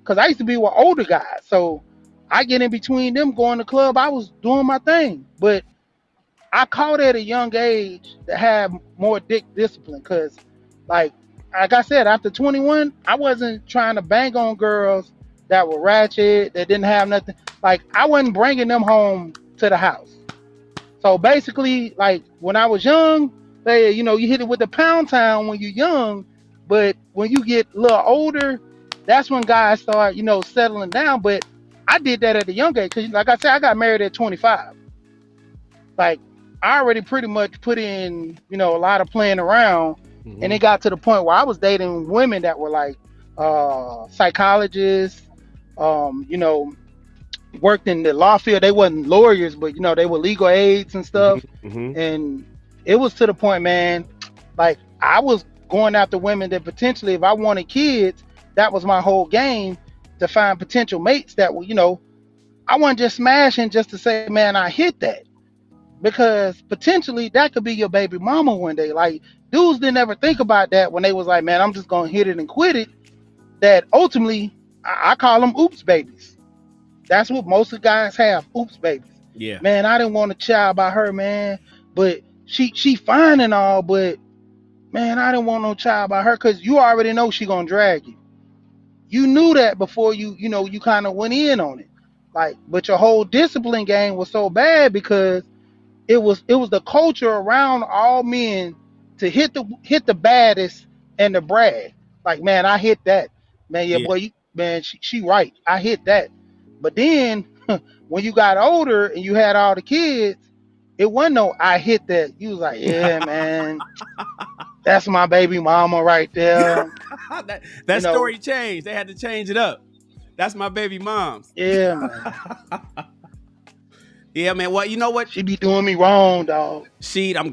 I: because I used to be with older guys. So I get in between them going to the club, I was doing my thing. But I caught at a young age to have more dick discipline, because like I said, after 21, I wasn't trying to bang on girls that were ratchet, that didn't have nothing. Like, I wasn't bringing them home to the house. So basically, like, when I was young, they, you know, you hit it with the pound town when you're young, but when you get a little older, that's when guys start, you know, settling down. But I did that at a young age, because like I said, I got married at 25. Like, I already pretty much put in, you know, a lot of playing around. And it got to the point where I was dating women that were like psychologists, you know, worked in the law field. They wasn't lawyers, but, you know, they were legal aids and stuff. And it was to the point, man, like, I was going after women that potentially, if I wanted kids, that was my whole game, to find potential mates that were, you know, I wasn't just smashing just to say, man, I hit that. Because potentially that could be your baby mama one day. Like, dudes didn't ever think about that when they was like, man, I'm just going to hit it and quit it. That ultimately, I call them oops babies. That's what most of the guys have, oops babies.
D: Yeah.
I: Man, I didn't want a child by her, man. But she fine and all, but, man, I didn't want no child by her, because you already know she going to drag you. You knew that before you know, you kind of went in on it. Like, but your whole discipline game was so bad because it was the culture around all men to hit the baddest and the brag. Like, man, I hit that. Man, yeah, boy, man, she right. I hit that. But then when you got older and you had all the kids, it wasn't no I hit that. You was like, yeah, man, that's my baby mama right there.
D: that story changed. They had to change it up. That's my baby mom's.
I: Yeah, man.
D: Yeah, man. Well, you know what?
I: She be doing me wrong, dog.
D: Sheed, I'm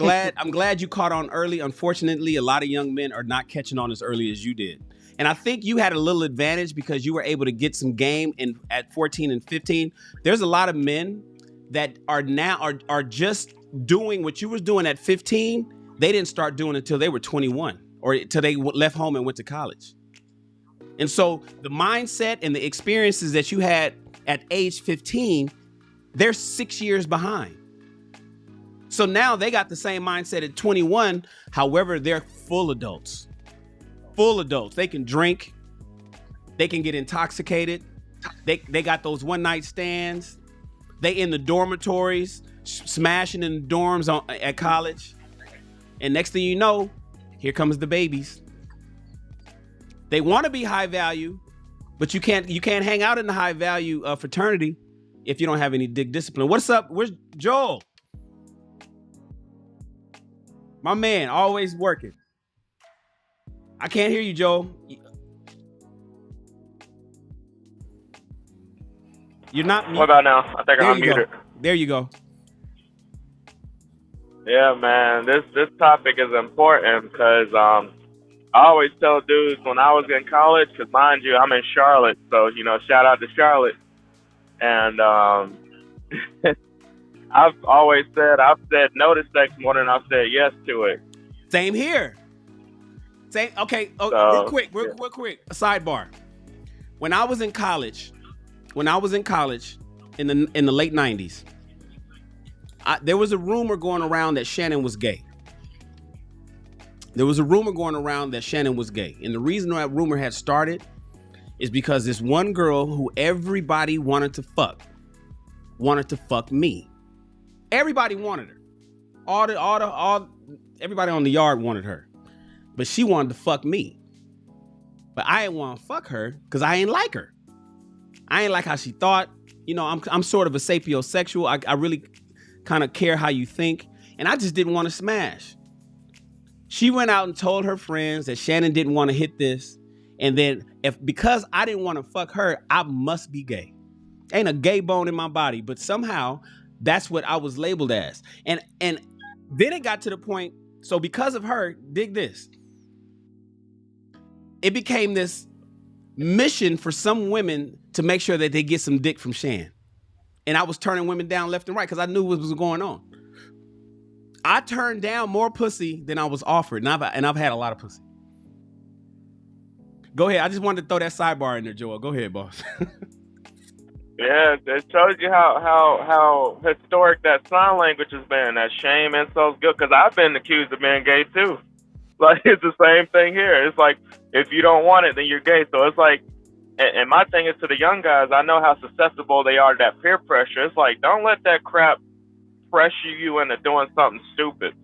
D: glad you caught on early. Unfortunately, a lot of young men are not catching on as early as you did. And I think you had a little advantage because you were able to get some game at 14 and 15. There's a lot of men that are now are just doing what you was doing at 15. They didn't start doing it until they were 21 or until they left home and went to college. And so the mindset and the experiences that you had at age 15, they're 6 years behind. So now they got the same mindset at 21. However, they're full adults. Full adults. They can drink. They can get intoxicated. They got those one night stands. They in the dormitories, smashing in the dorms at college. And next thing you know, here comes the babies. They want to be high value, but you can't hang out in the high value fraternity if you don't have any dick discipline. What's up? Where's Joel? My man, always working. I can't hear you, Joel. You're not.
J: What about now? I think I'm muted.
D: There you go.
J: Yeah, man. This topic is important because I always tell dudes when I was in college, because mind you, I'm in Charlotte, so shout out to Charlotte. And I've said no to sex more than I've said yes to it.
D: Same here. Okay. Oh, real quick. A sidebar. When I was in college in the late 90s, there was a rumor going around that Shannon was gay. And the reason that rumor had started is because this one girl who everybody wanted to fuck me. Everybody wanted her. Everybody on the yard wanted her. But she wanted to fuck me. But I didn't want to fuck her because I ain't like her. I ain't like how she thought. you know, I'm sort of a sapiosexual. I really kind of care how you think. And I just didn't want to smash. She went out and told her friends that Shannon didn't want to hit this. And then because I didn't want to fuck her, I must be gay. Ain't a gay bone in my body, but somehow that's what I was labeled as. And then it got to the point, so because of her, dig this. It became this mission for some women to make sure that they get some dick from Shan. And I was turning women down left and right because I knew what was going on. I turned down more pussy than I was offered, and I've had a lot of pussy. Go ahead. I just wanted to throw that sidebar in there, Joel. Go ahead, boss.
J: Yeah, it shows you how historic that sign language has been. That shame insult's good, because I've been accused of being gay too. Like, it's the same thing here. It's like, if you don't want it, then you're gay. So it's like, and my thing is to the young guys, I know how susceptible they are to that peer pressure. It's like, don't let that crap pressure you into doing something stupid.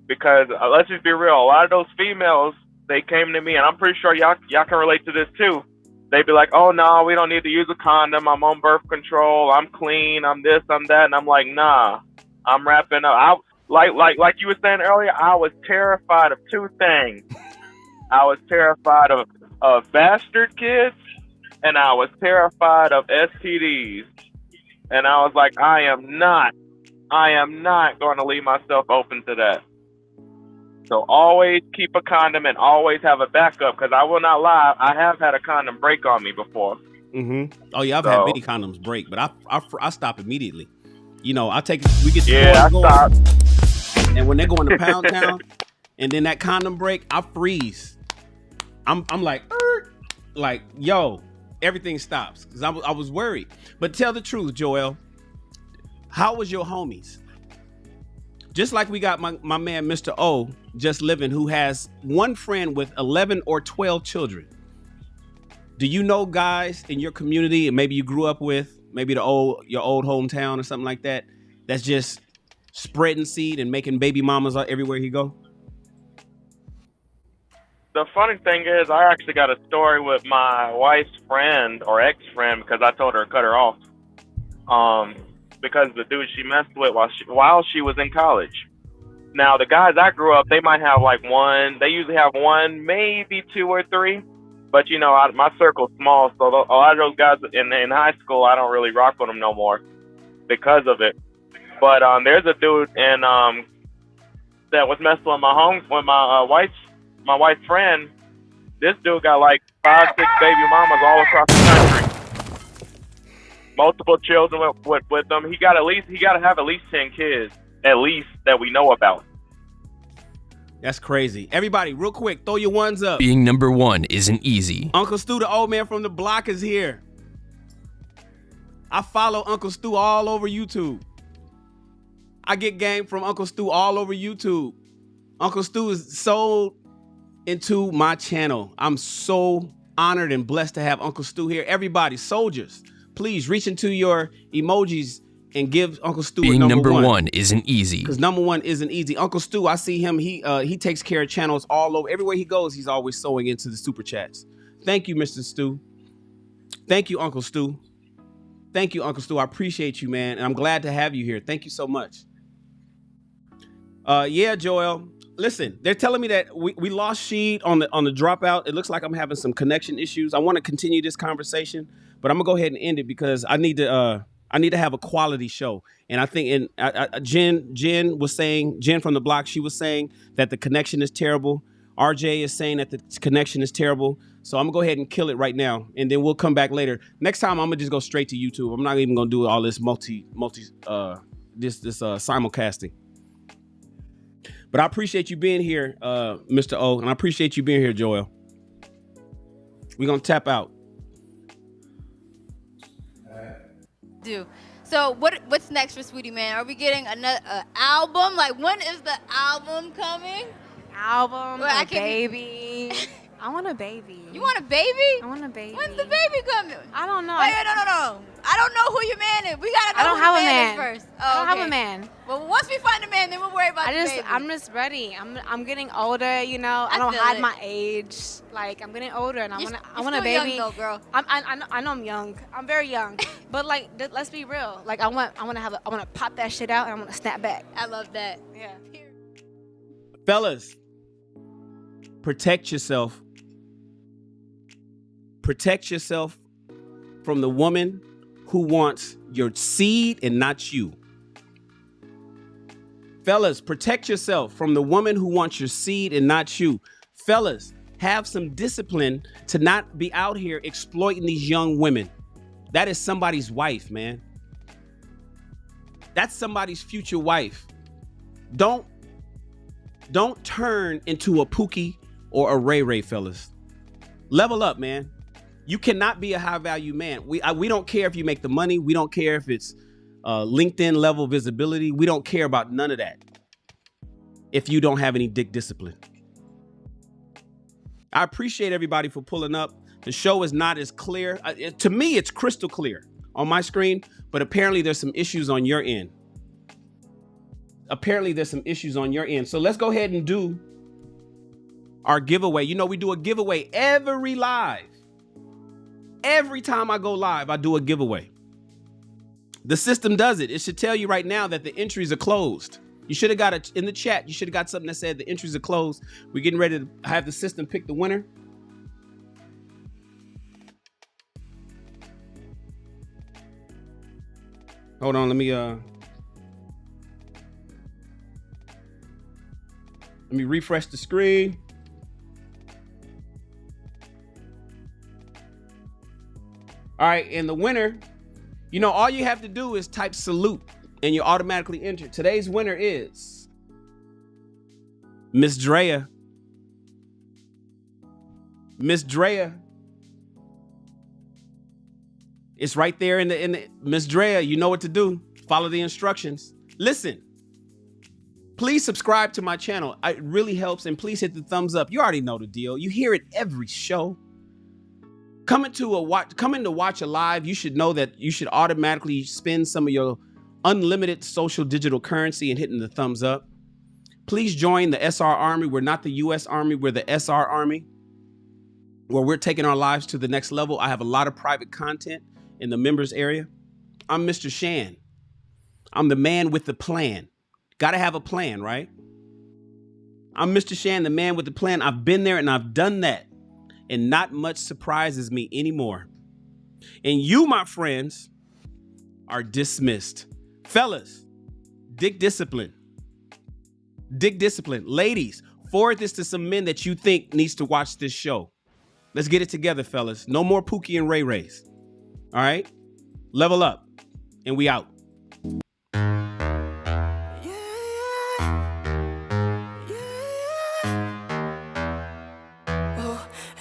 J: Because let's just be real, a lot of those females, they came to me, and I'm pretty sure y'all can relate to this too. They'd be like, oh, no, we don't need to use a condom. I'm on birth control. I'm clean. I'm this, I'm that. And I'm like, nah, I'm wrapping up. Like you were saying earlier, I was terrified of two things. I was terrified of bastard kids, and I was terrified of STDs. And I was like, I am not going to leave myself open to that. So always keep a condom and always have a backup, because I will not lie, I have had a condom break on me before.
D: Mm-hmm. Oh yeah, I've had many condoms break, but I stop immediately. You know, I take
J: stop.
D: And when they go into Pound Town, and then that condom break, I freeze. I'm like, yo, everything stops, because I was worried. But tell the truth, Joel. How was your homies? Just like we got my man, Mr. O, just living, who has one friend with 11 or 12 children. Do you know guys in your community, and maybe you grew up with, maybe your old hometown or something like that, that's just spreading seed and making baby mamas everywhere he go?
J: The funny thing is, I actually got a story with my wife's friend or ex-friend, because I told her to cut her off. Because the dude she messed with while she was in college. Now, the guys I grew up, they might have like one. They usually have one, maybe two or three. But, you know, my circle's small, so a lot of those guys in high school, I don't really rock with them no more because of it. But there's a dude that was messing with my wife's friend. This dude got like 5, 6 baby mamas all across the country. Multiple children with them. He got to have at least 10 kids, at least, that we know about.
D: That's crazy. Everybody, real quick, throw your ones up.
E: Being number one isn't easy.
D: Uncle Stu, the old man from the block, is here. I follow Uncle Stu all over YouTube. I get game from Uncle Stu all over YouTube. Uncle Stu is so into my channel. I'm so honored and blessed to have Uncle Stu here. Everybody, soldiers, please reach into your emojis and give Uncle Stu
E: Being
D: a number
E: one isn't easy.
D: Because number one isn't easy. Uncle Stu, I see him. He takes care of channels all over. Everywhere he goes, he's always sewing into the super chats. Thank you, Mr. Stu. Thank you, Uncle Stu. Thank you, Uncle Stu. I appreciate you, man. And I'm glad to have you here. Thank you so much. Yeah, Joel. Listen, they're telling me that we lost Sheed on the dropout. It looks like I'm having some connection issues. I want to continue this conversation, but I'm gonna go ahead and end it because I need to have a quality show. And I think Jen was saying, Jen from the block, she was saying that the connection is terrible. RJ is saying that the connection is terrible. So I'm gonna go ahead and kill it right now, and then we'll come back later. Next time I'm gonna just go straight to YouTube. I'm not even gonna do all this simulcasting. But I appreciate you being here, Mr. O, and I appreciate you being here, Joel. We're gonna tap out.
F: So what's next for Sweetie Man? Are we getting another album? Like, when is the album coming?
G: Album, a baby. I want a baby.
F: You want a baby?
G: I want a baby.
F: When's the baby coming?
G: I don't know.
F: Wait, no. I don't don't know who your man is. We gotta know
G: I don't
F: who
G: have
F: your
G: a man.
F: is first. Oh,
G: I don't have
F: okay.
G: a man.
F: Well, once we find a man, then we'll worry about the baby.
G: I'm just ready. I'm getting older, you know. I don't
F: feel
G: hide
F: it.
G: my age. Like I'm getting older, and I
F: You're
G: want a
F: still
G: baby.
F: young though, girl.
G: I know I'm young. I'm very young. But like, let's be real. Like I want to pop that shit out, and I want to snap back.
F: I love that.
G: Yeah.
D: Fellas, protect yourself. Protect yourself from the woman who wants your seed and not you. Fellas, protect yourself from the woman who wants your seed and not you. Fellas, have some discipline to not be out here exploiting these young women. That is somebody's wife, man. That's somebody's future wife. Don't turn into a Pookie or a Ray Ray, fellas. Level up, man. You cannot be a high value man. We don't care if you make the money. We don't care if it's LinkedIn level visibility. We don't care about none of that if you don't have any dick discipline. I appreciate everybody for pulling up. The show is not as clear. To me, it's crystal clear on my screen, but apparently there's some issues on your end. So let's go ahead and do our giveaway. You know, we do a giveaway every live. Every time I go live, I do a giveaway. The system does it. It should tell you right now that the entries are closed. You should have got it in the chat. You should have got something that said the entries are closed. We're getting ready to have the system pick the winner. Hold on, let me refresh the screen. All right, and the winner, you know, all you have to do is type salute and you're automatically entered. Today's winner is Miss Drea. Miss Drea. It's right there in the Miss Drea. You know what to do. Follow the instructions. Listen, please subscribe to my channel. It really helps. And please hit the thumbs up. You already know the deal. You hear it every show. Coming to watch a live, you should know that you should automatically spend some of your unlimited social digital currency and hitting the thumbs up. Please join the SR Army. We're not the US Army. We're the SR Army, where we're taking our lives to the next level. I have a lot of private content in the members area. I'm Mr. SHAN. I'm the man with the plan. Got to have a plan, right? I'm Mr. SHAN, the man with the plan. I've been there and I've done that. And not much surprises me anymore. And you, my friends, are dismissed. Fellas, dick discipline. Dick discipline. Ladies, forward this to some men that you think needs to watch this show. Let's get it together, fellas. No more Pookie and Ray Rays. All right? Level up. And we out.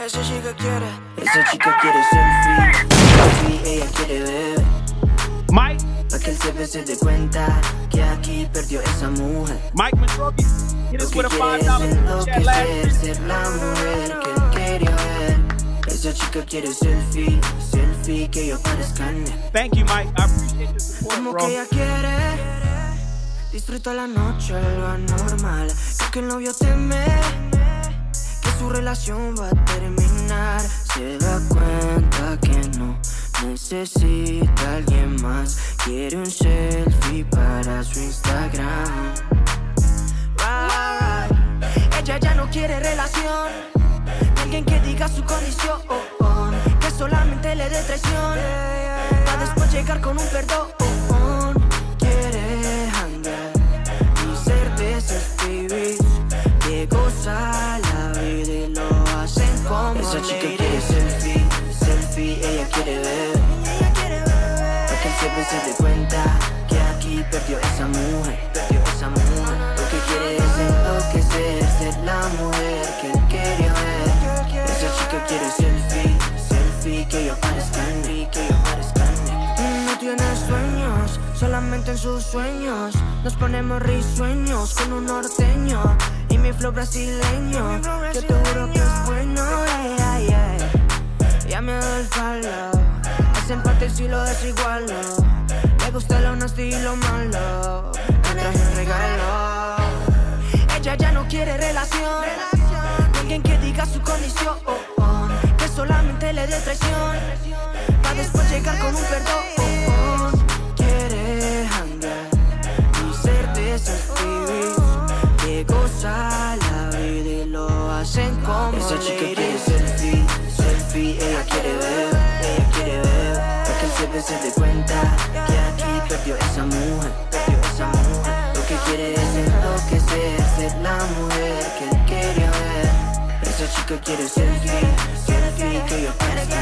A: Esa chica quiere selfie, ella quiere beber.
D: Mike.
A: Pa' que el jefe se dé cuenta que aquí perdió esa mujer.
D: Mike Matroki, hit us with a $5 chat last.
A: Ser la mujer que él quería ver. Esa chica quiere selfie, que yo parezca.
D: Thank you, Mike. I appreciate your support,
A: Como
D: bro.
A: que ella quiere, disfruta la noche, lo anormal. Que el novio teme que su relación va a terminar. Se da cuenta que no necesita a alguien más. Quiere un selfie para su Instagram. Ella ya no quiere relación. Alguien que diga su condición, que solamente le dé traición, para después llegar con un perdón. Quiere hangar y ser de esos pibis que goza la vida y lo hacen como esa chica quiere selfie, ella quiere ver. Para que el jefe se dé cuenta que aquí perdió esa mujer. Lo que quiere es enloquecer, ser la mujer que él quería ver. Esa chica quiere selfie, que yo parezca en mí, No tiene sueños, solamente en sus sueños. Nos ponemos risueños con un norteño y mi flow brasileño. Yo te juro que es bueno, Ya me doy el follow.
K: desempate si lo desigualo. Le gusta lo nasty y lo malo. Me traje un regalo. Ella ya no quiere relación. Alguien que diga su condición, que solamente le dé traición, pa' después llegar con un perdón. Quiere hangar y ser de esos pibis que goza la vida y lo hacen como esa chica quiere selfie, selfie. Ella quiere ver, pa' que el jefe se dé cuenta que aquí perdió esa mujer, Lo que quiere es enloquecer, ser la mujer que él quería ver. Esa chica quiere selfie, que yo parezca,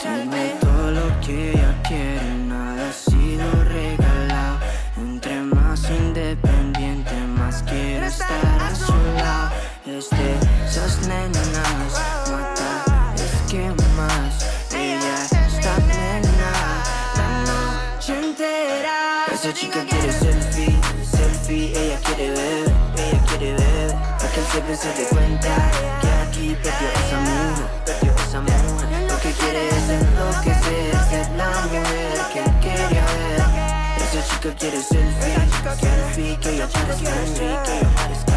K: Dime todo lo que ella quiere, nada ha sido regalado. Entre más independiente, más quiero estar a su lado. Es de esas nenas, mata, es que más. Ella está plena la noche entera. Esa chica quiere selfie, ella quiere ver, pa' que el jefe se dé cuenta que aquí perdió esa mujer, Lo que quiere es enloquecer, ser la mujer que él quería ver. Esa chica quiere selfie, que ella parezca,